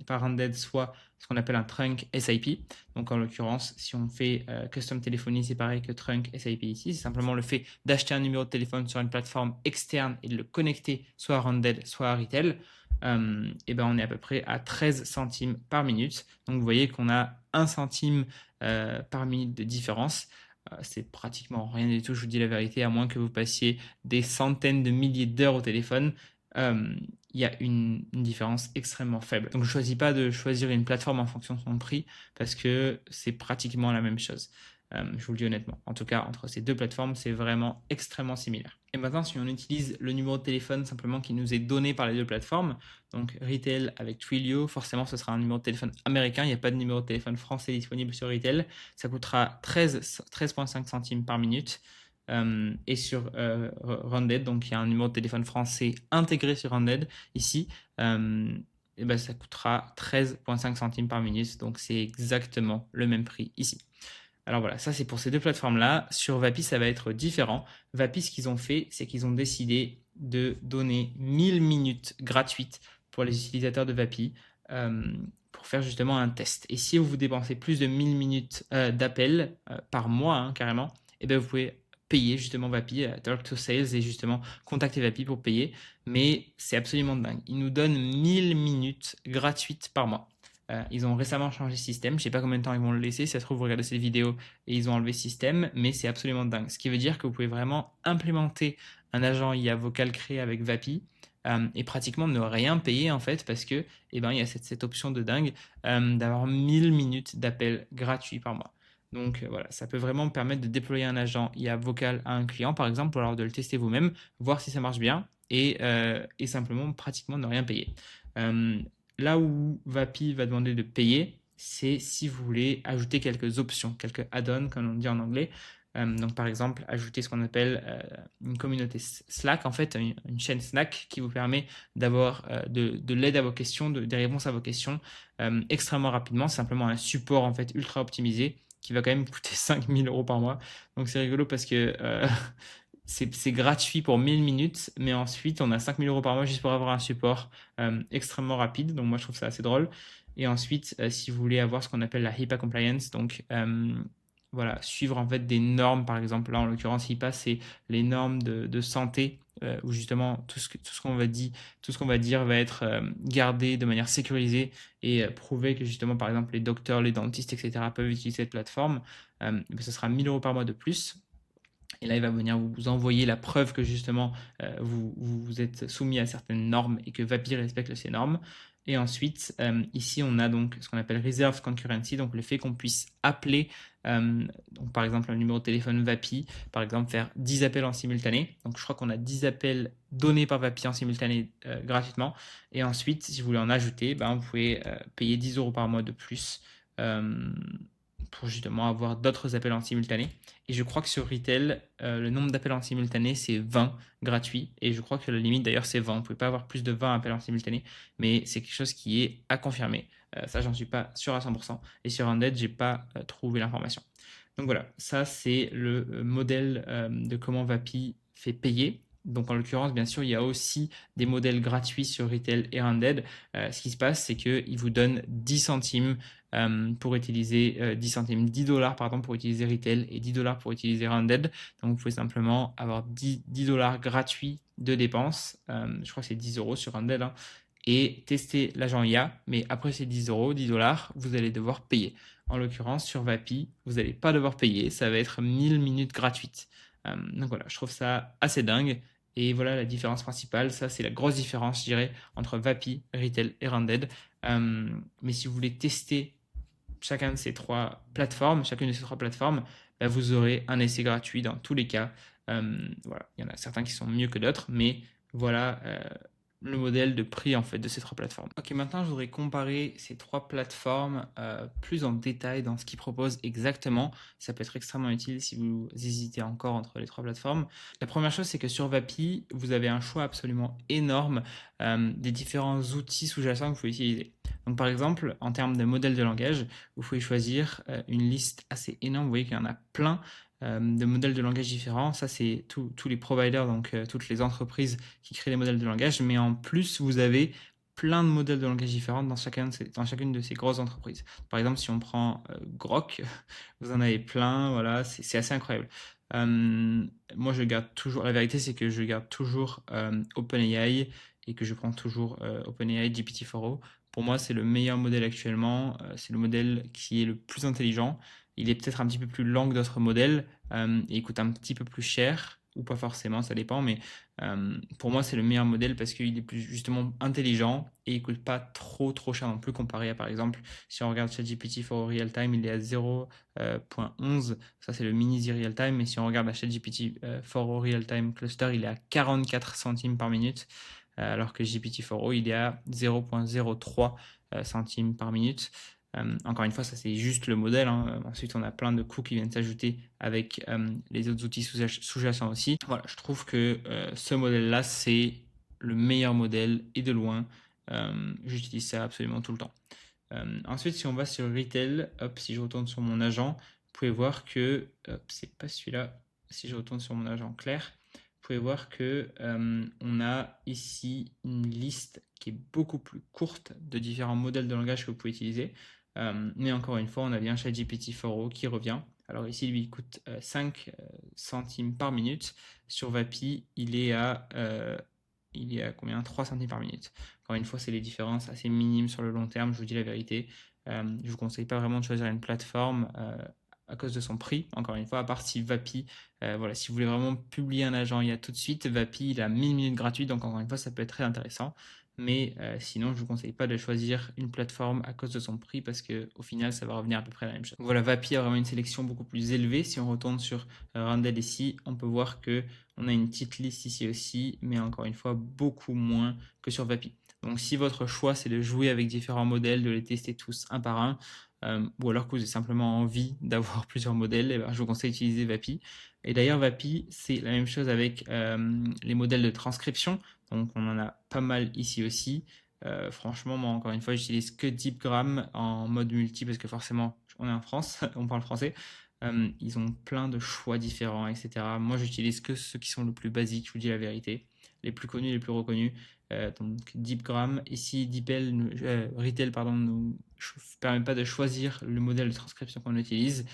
Undead, soit ce qu'on appelle un trunk SIP. Donc en l'occurrence, si on fait Custom Telephony, c'est pareil que trunk SIP ici. C'est simplement le fait d'acheter un numéro de téléphone sur une plateforme externe et de le connecter soit à Undead, soit à Retail. Et ben on est à peu près à 13 centimes par minute. Donc vous voyez qu'on a 1 centime par minute de différence. C'est pratiquement rien du tout, je vous dis la vérité, à moins que vous passiez des centaines de milliers d'heures au téléphone. Il y a une différence extrêmement faible. Donc je ne choisis pas de choisir une plateforme en fonction de son prix parce que c'est pratiquement la même chose. Je vous le dis honnêtement. En tout cas, entre ces deux plateformes, c'est vraiment extrêmement similaire. Et maintenant, si on utilise le numéro de téléphone simplement qui nous est donné par les deux plateformes, donc Retail avec Twilio, forcément ce sera un numéro de téléphone américain, il n'y a pas de numéro de téléphone français disponible sur Retail, ça coûtera 13,5 centimes par minute. Et sur Rounded, donc il y a un numéro de téléphone français intégré sur Rounded ici, et ben, ça coûtera 13,5 centimes par minute, donc c'est exactement le même prix ici. Alors voilà, ça c'est pour ces deux plateformes-là. Sur Vapi, ça va être différent. Vapi, ce qu'ils ont fait, c'est qu'ils ont décidé de donner 1000 minutes gratuites pour les utilisateurs de Vapi pour faire justement un test. Et si vous dépensez plus de 1000 minutes d'appel par mois, carrément, et bien vous pouvez payer justement Vapi, Talk to Sales et justement contacter Vapi pour payer. Mais c'est absolument dingue. Ils nous donnent 1000 minutes gratuites par mois. Ils ont récemment changé système, je ne sais pas combien de temps ils vont le laisser, si ça se trouve vous regardez cette vidéo et ils ont enlevé système, mais c'est absolument dingue. Ce qui veut dire que vous pouvez vraiment implémenter un agent IA vocal créé avec Vapi et pratiquement ne rien payer en fait parce que il y a cette option de dingue d'avoir 1000 minutes d'appel gratuit par mois. Donc voilà, ça peut vraiment permettre de déployer un agent IA vocal à un client par exemple, ou alors de le tester vous-même, voir si ça marche bien et simplement pratiquement ne rien payer. Là où Vapi va demander de payer, c'est si vous voulez ajouter quelques options, quelques add-ons, comme on dit en anglais. Donc, par exemple, ajouter ce qu'on appelle une communauté Slack, en fait, une chaîne Slack qui vous permet d'avoir de l'aide à vos questions, des réponses à vos questions extrêmement rapidement. C'est simplement un support, en fait, ultra optimisé qui va quand même coûter 5000 € par mois. Donc, c'est rigolo parce que c'est gratuit pour 1000 minutes, mais ensuite on a 5000 € par mois juste pour avoir un support extrêmement rapide. Donc moi je trouve ça assez drôle. Et ensuite, si vous voulez avoir ce qu'on appelle la HIPAA compliance, donc voilà, suivre en fait des normes, par exemple là en l'occurrence HIPAA c'est les normes de santé où justement tout ce qu'on va dire va être gardé de manière sécurisée et prouver que justement par exemple les docteurs, les dentistes, etc. peuvent utiliser cette plateforme. Ce sera 1000 € par mois de plus. Et là, il va venir vous envoyer la preuve que justement vous êtes soumis à certaines normes et que Vapi respecte ces normes. Et ensuite, ici, on a donc ce qu'on appelle Reserve Concurrency, donc le fait qu'on puisse appeler, donc par exemple, un numéro de téléphone Vapi, par exemple, faire 10 appels en simultané. Donc je crois qu'on a 10 appels donnés par Vapi en simultané gratuitement. Et ensuite, si vous voulez en ajouter, vous pouvez payer 10 € par mois de plus. Pour justement avoir d'autres appels en simultané. Et je crois que sur Retail, le nombre d'appels en simultané, c'est 20 gratuits. Et je crois que la limite, d'ailleurs, c'est 20. Vous ne pouvez pas avoir plus de 20 appels en simultané, mais c'est quelque chose qui est à confirmer. Ça, j'en suis pas sûr à 100%. Et sur Undead, je n'ai pas trouvé l'information. Donc voilà, ça, c'est le modèle de comment Vapi fait payer. Donc en l'occurrence, bien sûr, il y a aussi des modèles gratuits sur Retail et Undead. Ce qui se passe, c'est qu'ils vous donnent 10 centimes pour utiliser 10 centimes, 10 $ pardon, pour utiliser Retail et 10 $ pour utiliser Rounded. Donc vous pouvez simplement avoir 10 $ gratuits de dépenses. Je crois que c'est 10 € sur Rounded et tester l'agent IA. Mais après ces 10 €, 10 $, vous allez devoir payer. En l'occurrence, sur Vapi, vous n'allez pas devoir payer. Ça va être 1000 minutes gratuites. Donc voilà, je trouve ça assez dingue. Et voilà la différence principale. Ça, c'est la grosse différence, je dirais, entre Vapi, Retail et Rounded. Mais si vous voulez tester chacune de ces trois plateformes, bah, vous aurez un essai gratuit dans tous les cas. Voilà, il y en a certains qui sont mieux que d'autres, mais voilà le modèle de prix en fait de ces trois plateformes. Ok, maintenant je voudrais comparer ces trois plateformes plus en détail dans ce qu'ils proposent exactement. Ça peut être extrêmement utile si vous hésitez encore entre les trois plateformes. La première chose, c'est que sur Vapi, vous avez un choix absolument énorme des différents outils sous-jacents que vous pouvez utiliser. Donc par exemple, en termes de modèle de langage, vous pouvez choisir une liste assez énorme. Vous voyez qu'il y en a plein de modèles de langage différents. Ça, c'est tous les providers, donc toutes les entreprises qui créent des modèles de langage. Mais en plus, vous avez plein de modèles de langage différents dans chacune de ces grosses entreprises. Par exemple, si on prend Grok, vous en avez plein. Voilà, c'est assez incroyable. Moi, je garde toujours. La vérité, c'est que je garde toujours OpenAI et que je prends toujours OpenAI GPT-4o. Pour moi, c'est le meilleur modèle actuellement. C'est le modèle qui est le plus intelligent. Il est peut-être un petit peu plus lent que d'autres modèles et il coûte un petit peu plus cher, ou pas forcément, ça dépend, mais pour moi, c'est le meilleur modèle parce qu'il est plus justement intelligent et il coûte pas trop cher non plus comparé à par exemple, si on regarde ChatGPT for Real Time, il est à 0.11, ça c'est le mini Real Time, et si on regarde à ChatGPT for Real Time Cluster, il est à 44 centimes par minute alors que GPT-4o, il est à 0.03 centimes par minute. Encore une fois, ça c'est juste le modèle. Hein. Ensuite, on a plein de coûts qui viennent s'ajouter avec les autres outils sous-jacents aussi. Voilà, je trouve que ce modèle-là, c'est le meilleur modèle et de loin. J'utilise ça absolument tout le temps. Ensuite, si on va sur Retail, hop, si je retourne sur mon agent, vous pouvez voir que, hop, c'est pas celui-là. Si je retourne sur mon agent clair, vous pouvez voir que on a ici une liste qui est beaucoup plus courte de différents modèles de langage que vous pouvez utiliser. Mais encore une fois, on a bien ChatGPT-4o qui revient. Alors ici, lui, il coûte 5 centimes par minute. Sur Vapi, il est à combien? 3 centimes par minute. Encore une fois, c'est des différences assez minimes sur le long terme, je vous dis la vérité. Je ne vous conseille pas vraiment de choisir une plateforme à cause de son prix. Encore une fois, à part si Vapi, voilà, si vous voulez vraiment publier un agent IA tout de suite, Vapi, il a 1000 minutes gratuites, donc encore une fois, ça peut être très intéressant. Mais sinon, je ne vous conseille pas de choisir une plateforme à cause de son prix parce qu'au final, ça va revenir à peu près à la même chose. Donc voilà, Vapi a vraiment une sélection beaucoup plus élevée. Si on retourne sur Randall ici, on peut voir que on a une petite liste ici aussi, mais encore une fois, beaucoup moins que sur Vapi. Donc si votre choix, c'est de jouer avec différents modèles, de les tester tous un par un, ou alors que vous avez simplement envie d'avoir plusieurs modèles, eh ben, je vous conseille d'utiliser Vapi. Et d'ailleurs, Vapi, c'est la même chose avec les modèles de transcription. Donc on en a pas mal ici aussi. Franchement, moi encore une fois, j'utilise que DeepGram en mode multi parce que forcément, on est en France, on parle français. Ils ont plein de choix différents, etc. Moi, j'utilise que ceux qui sont le plus basiques, je vous dis la vérité. Les plus connus, les plus reconnus. Donc DeepGram. Ici, Retail pardon, nous permet pas de choisir le modèle de transcription qu'on utilise.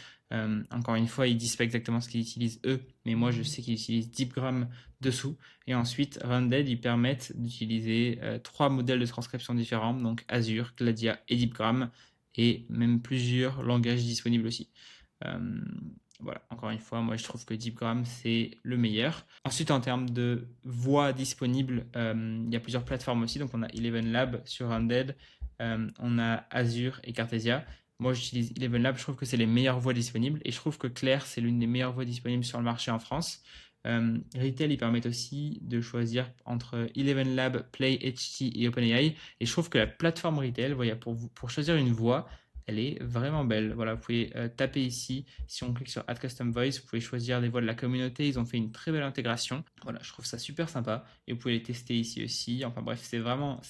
Encore une fois, ils disent pas exactement ce qu'ils utilisent eux, mais moi je sais qu'ils utilisent DeepGram dessous. Et ensuite, Rounded, ils permettent d'utiliser trois modèles de transcription différents, donc Azure, Gladia et DeepGram, et même plusieurs langages disponibles aussi. Voilà, encore une fois, moi je trouve que DeepGram c'est le meilleur. Ensuite, en termes de voix disponibles, il y a plusieurs plateformes aussi. Donc, on a Eleven Lab sur Undead, on a Azure et Cartesia. Moi, j'utilise Eleven Lab, je trouve que c'est les meilleures voix disponibles et je trouve que Claire, c'est l'une des meilleures voix disponibles sur le marché en France. Retail, ils permettent aussi de choisir entre Eleven Lab, Play, HT et OpenAI. Et je trouve que la plateforme Retail, voilà, pour choisir une voix, elle est vraiment belle. Voilà, vous pouvez taper ici. Si on clique sur Add Custom Voice, vous pouvez choisir les voix de la communauté. Ils ont fait une très belle intégration. Voilà, je trouve ça super sympa. Et vous pouvez les tester ici aussi. Enfin bref, c'est vraiment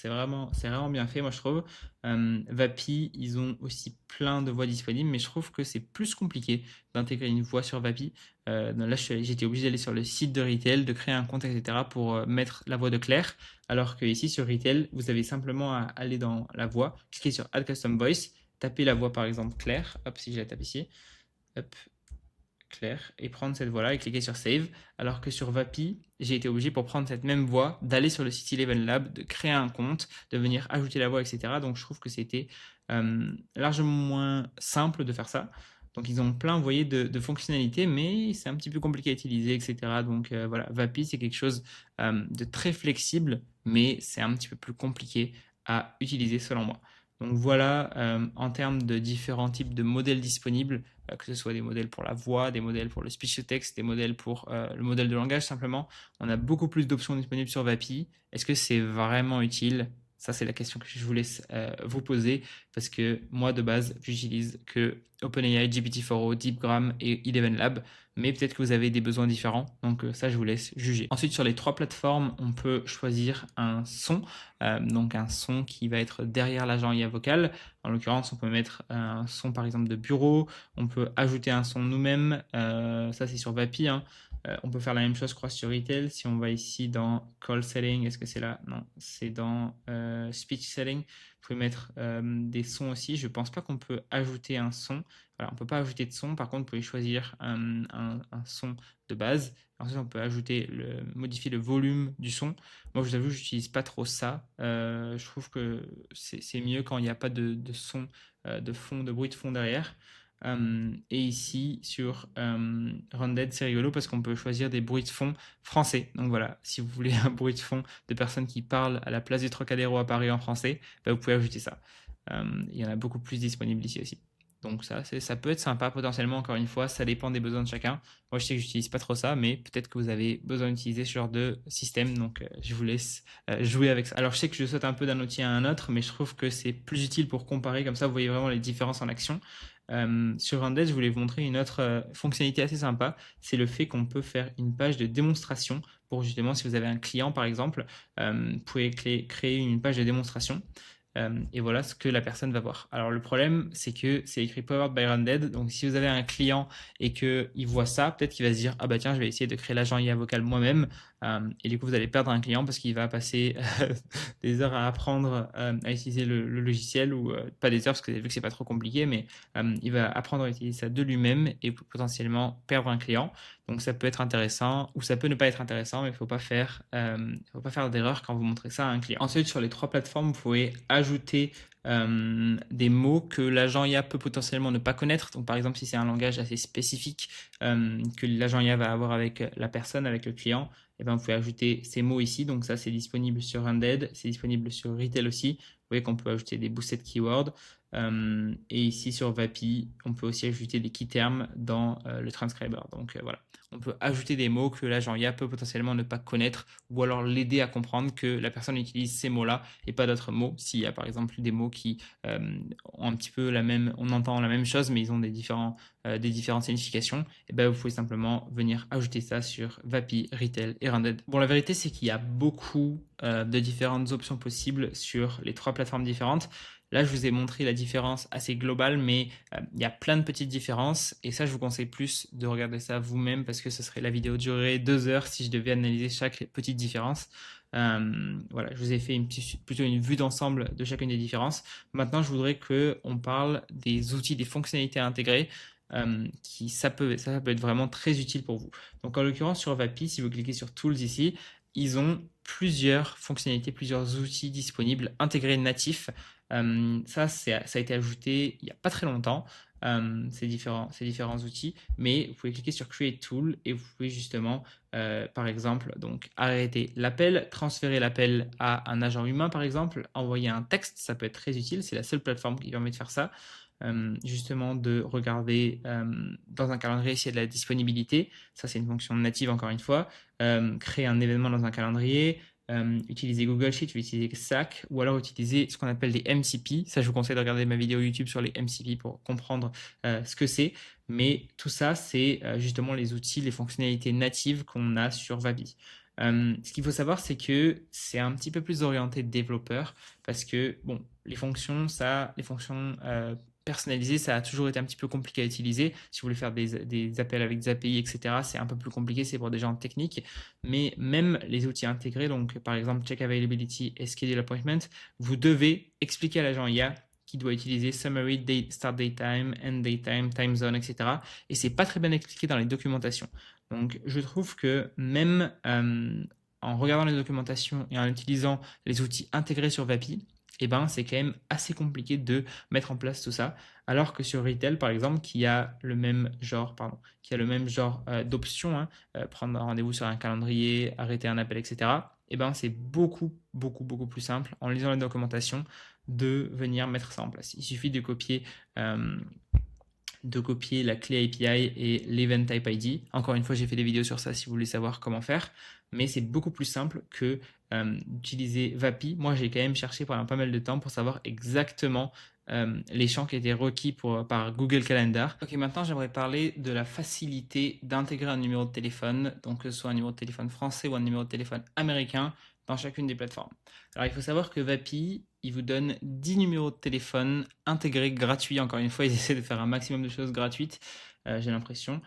bien fait, moi je trouve. Vapi, ils ont aussi plein de voix disponibles, mais je trouve que c'est plus compliqué d'intégrer une voix sur Vapi. Là, j'étais obligé d'aller sur le site de Retail, de créer un compte, etc. pour mettre la voix de Claire. Alors que ici sur Retail, vous avez simplement à aller dans la voix, cliquer sur Add Custom Voice, taper la voix par exemple Claire, hop, si je la tape ici, hop, Claire, et prendre cette voix-là et cliquer sur Save. Alors que sur Vapi, j'ai été obligé pour prendre cette même voix d'aller sur le site Eleven Lab, de créer un compte, de venir ajouter la voix, etc. Donc je trouve que c'était largement moins simple de faire ça. Donc ils ont plein, vous voyez, de fonctionnalités, mais c'est un petit peu compliqué à utiliser, etc. Donc voilà, Vapi, c'est quelque chose de très flexible, mais c'est un petit peu plus compliqué à utiliser selon moi. Donc voilà, en termes de différents types de modèles disponibles, que ce soit des modèles pour la voix, des modèles pour le speech to text, des modèles pour le modèle de langage simplement. On a beaucoup plus d'options disponibles sur Vapi. Est-ce que c'est vraiment utile? Ça, c'est la question que je vous laisse vous poser parce que moi, de base, j'utilise que OpenAI, GPT-4o, DeepGram et Eleven Lab, mais peut-être que vous avez des besoins différents, donc ça, je vous laisse juger. Ensuite, sur les 3 plateformes, on peut choisir un son, donc un son qui va être derrière l'agent IA vocal. En l'occurrence, on peut mettre un son, par exemple, de bureau, on peut ajouter un son nous-mêmes, ça, c'est sur Vapi, hein. On peut faire la même chose, je crois, sur Retail. Si on va ici dans Call Setting, est-ce que c'est là? Non, c'est dans Speech Setting. Vous pouvez mettre des sons aussi. Je ne pense pas qu'on peut ajouter un son. Voilà, on ne peut pas ajouter de son. Par contre, vous pouvez choisir un son de base. Ensuite, on peut modifier le volume du son. Moi, je vous avoue, je n'utilise pas trop ça. Je trouve que c'est mieux quand il n'y a pas de son, de fond, de bruit de fond derrière. Et ici sur Rounded, c'est rigolo parce qu'on peut choisir des bruits de fond français. Donc voilà, si vous voulez un bruit de fond de personnes qui parlent à la place du Trocadéro à Paris en français, bah, vous pouvez ajouter ça. Il y en a beaucoup plus disponibles ici aussi. Donc ça peut être sympa potentiellement, encore une fois, ça dépend des besoins de chacun. Moi je sais que j'utilise pas trop ça, mais peut-être que vous avez besoin d'utiliser ce genre de système, donc je vous laisse jouer avec ça. Alors je sais que je saute un peu d'un outil à un autre, mais je trouve que c'est plus utile pour comparer, comme ça vous voyez vraiment les différences en action. Sur Rundead, je voulais vous montrer une autre fonctionnalité assez sympa, c'est le fait qu'on peut faire une page de démonstration pour justement, si vous avez un client par exemple, vous pouvez créer une page de démonstration. Et voilà ce que la personne va voir. Alors le problème, c'est que c'est écrit Powered by Rounded. Donc si vous avez un client et qu'il voit ça, peut-être qu'il va se dire ah bah tiens, je vais essayer de créer l'agent IA vocal moi-même. Et du coup, vous allez perdre un client parce qu'il va passer des heures à apprendre à utiliser le logiciel, ou pas des heures parce que vous avez vu que c'est pas trop compliqué, mais il va apprendre à utiliser ça de lui-même et potentiellement perdre un client. Donc ça peut être intéressant ou ça peut ne pas être intéressant, mais il ne faut pas faire d'erreur quand vous montrez ça à un client. Ensuite, sur les 3 plateformes, vous pouvez ajouter des mots que l'agent IA peut potentiellement ne pas connaître. Donc par exemple, si c'est un langage assez spécifique que l'agent IA va avoir avec la personne, avec le client, et ben, vous pouvez ajouter ces mots ici. Donc ça, c'est disponible sur Rounded, c'est disponible sur Retail aussi. Vous voyez qu'on peut ajouter des boosted keywords. Et ici sur Vapi, on peut aussi ajouter des key terms dans le transcriber. Donc voilà, on peut ajouter des mots que l'agent IA peut potentiellement ne pas connaître, ou alors l'aider à comprendre que la personne utilise ces mots-là et pas d'autres mots. S'il y a par exemple des mots qui ont un petit peu on entend la même chose, mais ils ont des différentes significations, et ben vous pouvez simplement venir ajouter ça sur Vapi, Retail et Rounded. Bon, la vérité, c'est qu'il y a beaucoup de différentes options possibles sur les 3 plateformes différentes. Là, je vous ai montré la différence assez globale, mais il y a plein de petites différences. Et ça, je vous conseille plus de regarder ça vous-même parce que ce serait la vidéo durerait 2 heures si je devais analyser chaque petite différence. Voilà, je vous ai fait plutôt une vue d'ensemble de chacune des différences. Maintenant, je voudrais qu'on parle des outils, des fonctionnalités à intégrer. Ça peut être vraiment très utile pour vous. Donc en l'occurrence sur Vapi, si vous cliquez sur Tools ici, ils ont plusieurs fonctionnalités, plusieurs outils disponibles intégrés natifs. Ça a été ajouté il n'y a pas très longtemps, ces différents outils, mais vous pouvez cliquer sur Create Tool et vous pouvez justement, par exemple, donc arrêter l'appel, transférer l'appel à un agent humain, par exemple, envoyer un texte, ça peut être très utile, c'est la seule plateforme qui permet de faire ça. Justement de regarder dans un calendrier s'il y a de la disponibilité, ça c'est une fonction native encore une fois, créer un événement dans un calendrier, utiliser Google Sheet, utiliser Slack, ou alors utiliser ce qu'on appelle des MCP. Ça, je vous conseille de regarder ma vidéo YouTube sur les MCP pour comprendre ce que c'est. Mais tout ça, c'est justement les outils, les fonctionnalités natives qu'on a sur Vapi. Ce qu'il faut savoir, c'est que c'est un petit peu plus orienté développeur parce que bon, les fonctions personnalisées, ça a toujours été un petit peu compliqué à utiliser. Si vous voulez faire des appels avec des API, etc., c'est un peu plus compliqué, c'est pour des gens techniques. Mais même les outils intégrés, donc par exemple Check Availability et Schedule Appointment, vous devez expliquer à l'agent IA qui doit utiliser Summary, date, Start Date Time, End Date Time, Time Zone, etc. Et c'est pas très bien expliqué dans les documentations. Donc je trouve que même en regardant les documentations et en utilisant les outils intégrés sur Vapi, eh ben, c'est quand même assez compliqué de mettre en place tout ça. Alors que sur Retail, par exemple, qui a le même genre d'options, hein, prendre un rendez-vous sur un calendrier, arrêter un appel, etc., eh ben, c'est beaucoup, beaucoup, beaucoup plus simple en lisant les documentations de venir mettre ça en place. Il suffit de copier de copier la clé API et l'Event Type ID. Encore une fois, j'ai fait des vidéos sur ça si vous voulez savoir comment faire, mais c'est beaucoup plus simple que d'utiliser Vapi. Moi, j'ai quand même cherché pendant pas mal de temps pour savoir exactement les champs qui étaient requis par Google Calendar. Ok, maintenant j'aimerais parler de la facilité d'intégrer un numéro de téléphone, donc que ce soit un numéro de téléphone français ou un numéro de téléphone américain dans chacune des plateformes. Alors il faut savoir que Vapi, il vous donne 10 numéros de téléphone intégrés gratuits. Encore une fois, ils essaient de faire un maximum de choses gratuites, j'ai l'impression,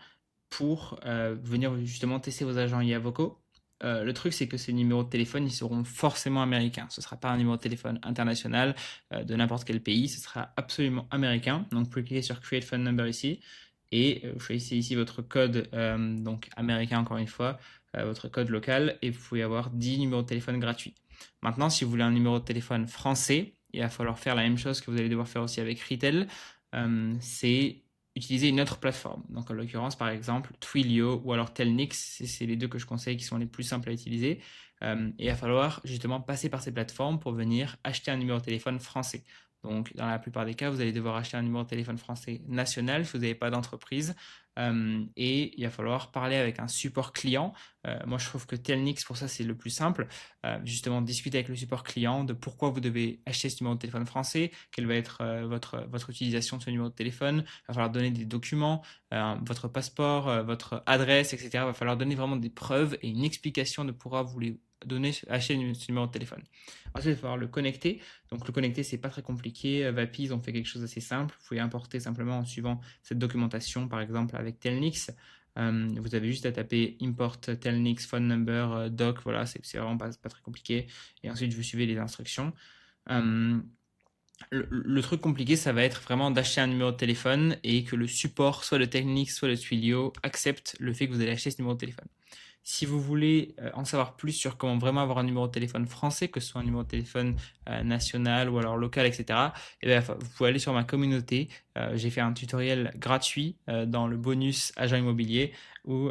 pour venir justement tester vos agents IA vocaux. Le truc, c'est que ces numéros de téléphone, ils seront forcément américains. Ce ne sera pas un numéro de téléphone international de n'importe quel pays, ce sera absolument américain. Donc, vous pouvez cliquer sur Create Phone Number ici et vous choisissez ici votre code, donc américain encore une fois, votre code local, et vous pouvez avoir 10 numéros de téléphone gratuits. Maintenant, si vous voulez un numéro de téléphone français, il va falloir faire la même chose que vous allez devoir faire aussi avec Retail, c'est utiliser une autre plateforme. Donc en l'occurrence, par exemple, Twilio ou alors Telnix, c'est les deux que je conseille qui sont les plus simples à utiliser. Et il va falloir justement passer par ces plateformes pour venir acheter un numéro de téléphone français. Donc dans la plupart des cas, vous allez devoir acheter un numéro de téléphone français national si vous n'avez pas d'entreprise. Et il va falloir parler avec un support client. Moi, je trouve que Telnix, pour ça, c'est le plus simple. Justement, discuter avec le support client de pourquoi vous devez acheter ce numéro de téléphone français, quelle va être votre utilisation de ce numéro de téléphone. Il va falloir donner des documents, votre passeport, votre adresse, etc. Il va falloir donner vraiment des preuves et une explication de pourquoi vous voulez acheter ce numéro de téléphone. Ensuite, il va falloir le connecter. Donc, le connecter, c'est pas très compliqué. Vapi, ils ont fait quelque chose d'assez simple. Vous pouvez importer simplement en suivant cette documentation, par exemple avec Telnix. Vous avez juste à taper import Telnix phone number doc. Voilà, c'est vraiment pas très compliqué. Et ensuite, vous suivez les instructions. Le truc compliqué, ça va être vraiment d'acheter un numéro de téléphone et que le support, soit de Telnix, soit de Twilio, accepte le fait que vous allez acheter ce numéro de téléphone. Si vous voulez en savoir plus sur comment vraiment avoir un numéro de téléphone français, que ce soit un numéro de téléphone national ou alors local, etc., et bien, vous pouvez aller sur ma communauté. J'ai fait un tutoriel gratuit dans le bonus agent immobilier où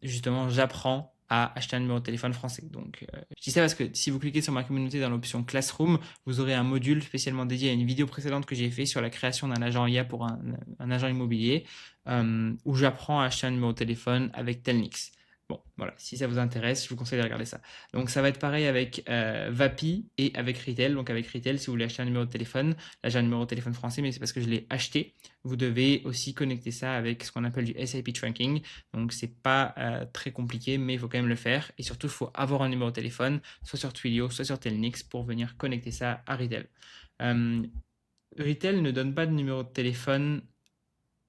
justement j'apprends à acheter un numéro de téléphone français. Donc, je dis ça parce que si vous cliquez sur ma communauté dans l'option Classroom, vous aurez un module spécialement dédié à une vidéo précédente que j'ai fait sur la création d'un agent IA pour un agent immobilier où j'apprends à acheter un numéro de téléphone avec Telnix. Bon, voilà, si ça vous intéresse, je vous conseille de regarder ça. Donc ça va être pareil avec Vapi et avec Retail. Donc avec Retail, si vous voulez acheter un numéro de téléphone, là j'ai un numéro de téléphone français, mais c'est parce que je l'ai acheté. Vous devez aussi connecter ça avec ce qu'on appelle du SIP tracking. Donc c'est pas très compliqué, mais il faut quand même le faire. Et surtout, il faut avoir un numéro de téléphone, soit sur Twilio, soit sur Telnix, pour venir connecter ça à Retail. Retail ne donne pas de numéro de téléphone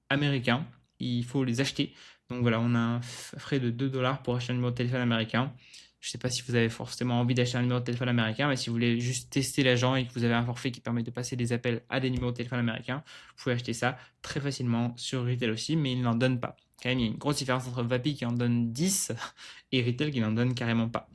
américain. Il faut les acheter. Donc voilà, on a un frais de 2 dollars pour acheter un numéro de téléphone américain. Je ne sais pas si vous avez forcément envie d'acheter un numéro de téléphone américain, mais si vous voulez juste tester l'agent et que vous avez un forfait qui permet de passer des appels à des numéros de téléphone américains, vous pouvez acheter ça très facilement sur Retail aussi, mais il n'en donne pas. Quand même, il y a une grosse différence entre Vapi qui en donne 10 et Retail qui n'en donne carrément pas.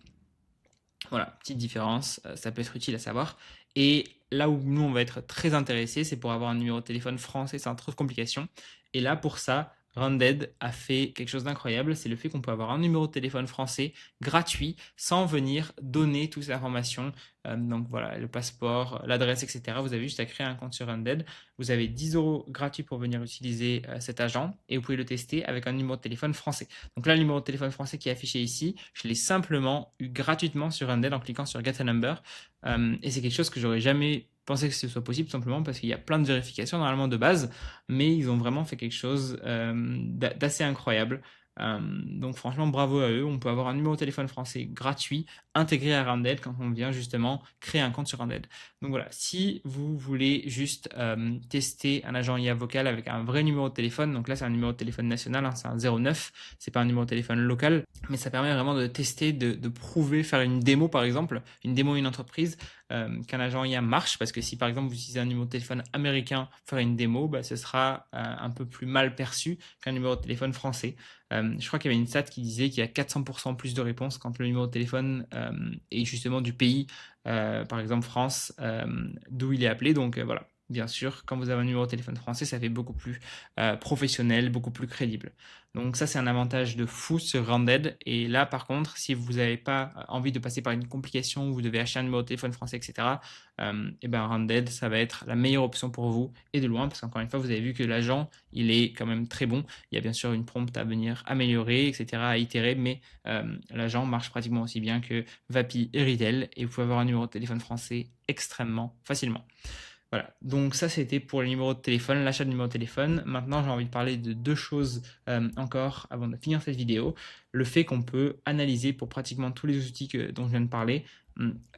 Voilà, petite différence, ça peut être utile à savoir. Et là où nous, on va être très intéressés, c'est pour avoir un numéro de téléphone français sans trop de complications. Et là, pour ça, Rounded a fait quelque chose d'incroyable, c'est le fait qu'on peut avoir un numéro de téléphone français gratuit sans venir donner toutes ces informations. Donc voilà, le passeport, l'adresse, etc. Vous avez juste à créer un compte sur Rounded. Vous avez 10 euros gratuits pour venir utiliser cet agent et vous pouvez le tester avec un numéro de téléphone français. Donc là, le numéro de téléphone français qui est affiché ici, je l'ai simplement eu gratuitement sur Rounded en cliquant sur Get a Number. Et c'est quelque chose que j'aurais jamais pensé que ce soit possible, simplement parce qu'il y a plein de vérifications normalement de base, mais ils ont vraiment fait quelque chose d'assez incroyable. Donc franchement, bravo à eux. On peut avoir un numéro de téléphone français gratuit intégré à Rounded quand on vient justement créer un compte sur Rounded. Donc voilà, si vous voulez juste tester un agent IA vocal avec un vrai numéro de téléphone, donc là c'est un numéro de téléphone national, hein, c'est un 09, c'est pas un numéro de téléphone local, mais ça permet vraiment de tester, de prouver, faire une démo par exemple, une démo à une entreprise, qu'un agent IA marche, parce que si par exemple vous utilisez un numéro de téléphone américain pour faire une démo, bah, ce sera un peu plus mal perçu qu'un numéro de téléphone français. Je crois qu'il y avait une stat qui disait qu'il y a 400% plus de réponses quand le numéro de téléphone est justement du pays, par exemple France, d'où il est appelé. Donc voilà, bien sûr, quand vous avez un numéro de téléphone français, ça fait beaucoup plus professionnel, beaucoup plus crédible. Donc ça, c'est un avantage de fou sur Rounded. Et là, par contre, si vous n'avez pas envie de passer par une complication où vous devez acheter un numéro de téléphone français, etc., et ben Rounded, ça va être la meilleure option pour vous et de loin, parce qu'encore une fois, vous avez vu que l'agent, il est quand même très bon. Il y a bien sûr une prompt à venir améliorer, etc., à itérer, mais l'agent marche pratiquement aussi bien que Vapi et Retail, et vous pouvez avoir un numéro de téléphone français extrêmement facilement. Voilà, donc ça c'était pour le numéro de téléphone, l'achat de numéro de téléphone. Maintenant j'ai envie de parler de deux choses encore avant de finir cette vidéo. Le fait qu'on peut analyser pour pratiquement tous les outils dont je viens de parler,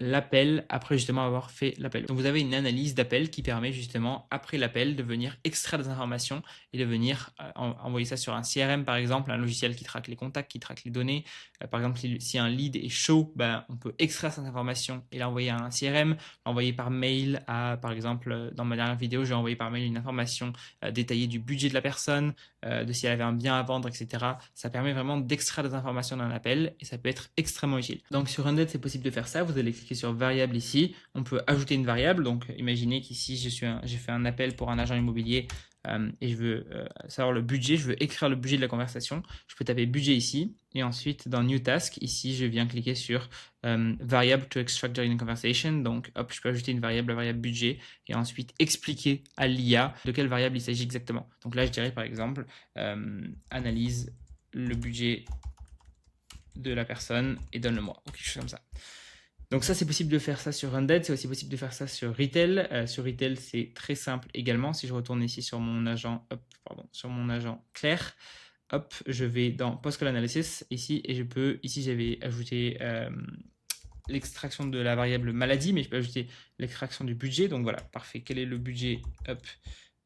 l'appel après justement avoir fait l'appel. Donc vous avez une analyse d'appel qui permet justement après l'appel de venir extraire des informations et de venir envoyer ça sur un CRM par exemple, un logiciel qui traque les contacts, qui traque les données. Par exemple si un lead est chaud, on peut extraire cette information et l'envoyer à un CRM, l'envoyer par mail à, par exemple dans ma dernière vidéo j'ai envoyé par mail une information détaillée du budget de la personne, de si elle avait un bien à vendre, etc. Ça permet vraiment d'extraire des informations d'un appel et ça peut être extrêmement utile. Donc sur Rounded c'est possible de faire ça. Vous allez cliquer sur variable ici. On peut ajouter une variable. Donc imaginez qu'ici j'ai fait un appel pour un agent immobilier et je veux savoir le budget. Je veux écrire le budget de la conversation. Je peux taper budget ici et ensuite dans New Task ici je viens cliquer sur variable to extract during the conversation. Donc hop, je peux ajouter une variable, la variable budget, et ensuite expliquer à l'IA de quelle variable il s'agit exactement. Donc là je dirais par exemple analyse le budget de la personne et donne-le-moi, ou quelque chose comme ça. Donc ça c'est possible de faire ça sur Rounded, c'est aussi possible de faire ça sur Retail. Sur Retail c'est très simple également. Si je retourne ici sur mon agent, sur mon agent Claire, hop, je vais dans Post-Call Analysis ici et je peux, ici j'avais ajouté l'extraction de la variable maladie, mais je peux ajouter l'extraction du budget. Donc voilà, parfait. Quel est le budget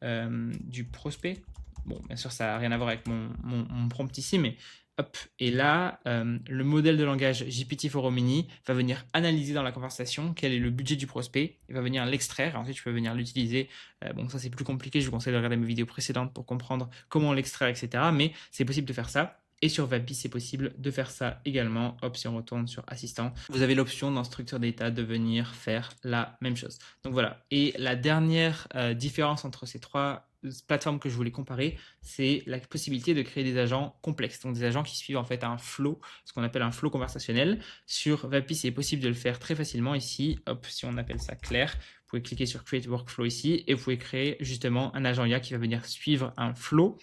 du prospect? Bon, bien sûr, ça n'a rien à voir avec mon prompt ici, mais hop. Et là, le modèle de langage GPT-4o Mini va venir analyser dans la conversation quel est le budget du prospect. Il va venir l'extraire. Ensuite, je peux venir l'utiliser. Bon, ça, c'est plus compliqué. Je vous conseille de regarder mes vidéos précédentes pour comprendre comment l'extraire, etc. Mais c'est possible de faire ça. Et sur Vapi, c'est possible de faire ça également. Hop, si on retourne sur Assistant, vous avez l'option dans Structure d'état de venir faire la même chose. Donc voilà. Et la dernière différence entre ces trois plateformes que je voulais comparer, c'est la possibilité de créer des agents complexes, donc des agents qui suivent en fait un flow, ce qu'on appelle un flow conversationnel. Sur Vapi, c'est possible de le faire très facilement ici. Hop, si on appelle ça Claire, vous pouvez cliquer sur Create Workflow ici et vous pouvez créer justement un agent IA qui va venir suivre un flow.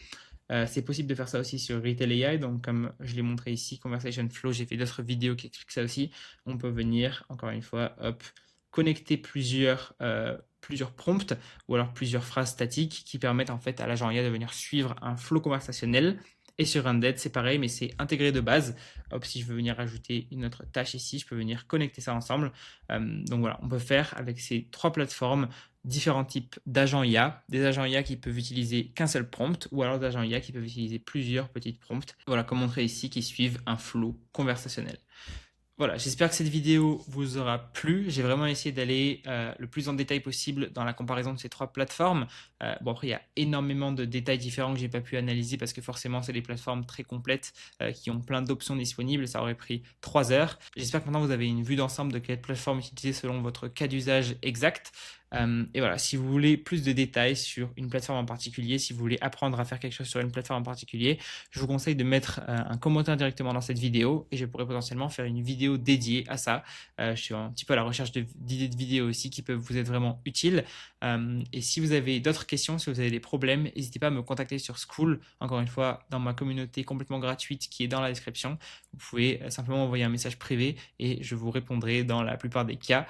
C'est possible de faire ça aussi sur Retail AI, donc comme je l'ai montré ici, Conversation Flow, j'ai fait d'autres vidéos qui expliquent ça aussi. On peut venir, encore une fois, hop, connecter plusieurs prompts ou alors plusieurs phrases statiques qui permettent en fait à l'agent IA de venir suivre un flow conversationnel. Et sur Rounded, c'est pareil, mais c'est intégré de base. Hop, si je veux venir ajouter une autre tâche ici, je peux venir connecter ça ensemble. Donc voilà, on peut faire avec ces trois plateformes différents types d'agents IA, des agents IA qui peuvent utiliser qu'un seul prompt ou alors des agents IA qui peuvent utiliser plusieurs petites prompts. Voilà, comme montré ici, qui suivent un flow conversationnel. Voilà, j'espère que cette vidéo vous aura plu. J'ai vraiment essayé d'aller le plus en détail possible dans la comparaison de ces trois plateformes. Bon, après, il y a énormément de détails différents que j'ai pas pu analyser parce que forcément, c'est des plateformes très complètes qui ont plein d'options disponibles. Ça aurait pris 3 heures. J'espère que maintenant, vous avez une vue d'ensemble de quelle plateforme utiliser selon votre cas d'usage exact. Et voilà, si vous voulez plus de détails sur une plateforme en particulier, si vous voulez apprendre à faire quelque chose sur une plateforme en particulier, je vous conseille de mettre un commentaire directement dans cette vidéo et je pourrais potentiellement faire une vidéo dédiée à ça. Je suis un petit peu à la recherche d'idées de vidéos aussi qui peuvent vous être vraiment utiles. Et si vous avez d'autres questions, si vous avez des problèmes, n'hésitez pas à me contacter sur Skool, encore une fois, dans ma communauté complètement gratuite qui est dans la description. Vous pouvez simplement envoyer un message privé et je vous répondrai dans la plupart des cas.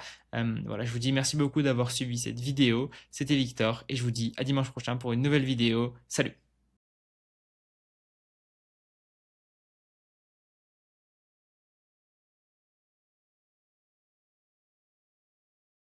Voilà, je vous dis merci beaucoup d'avoir suivi cette vidéo. C'était Victor et je vous dis à dimanche prochain pour une nouvelle vidéo. Salut!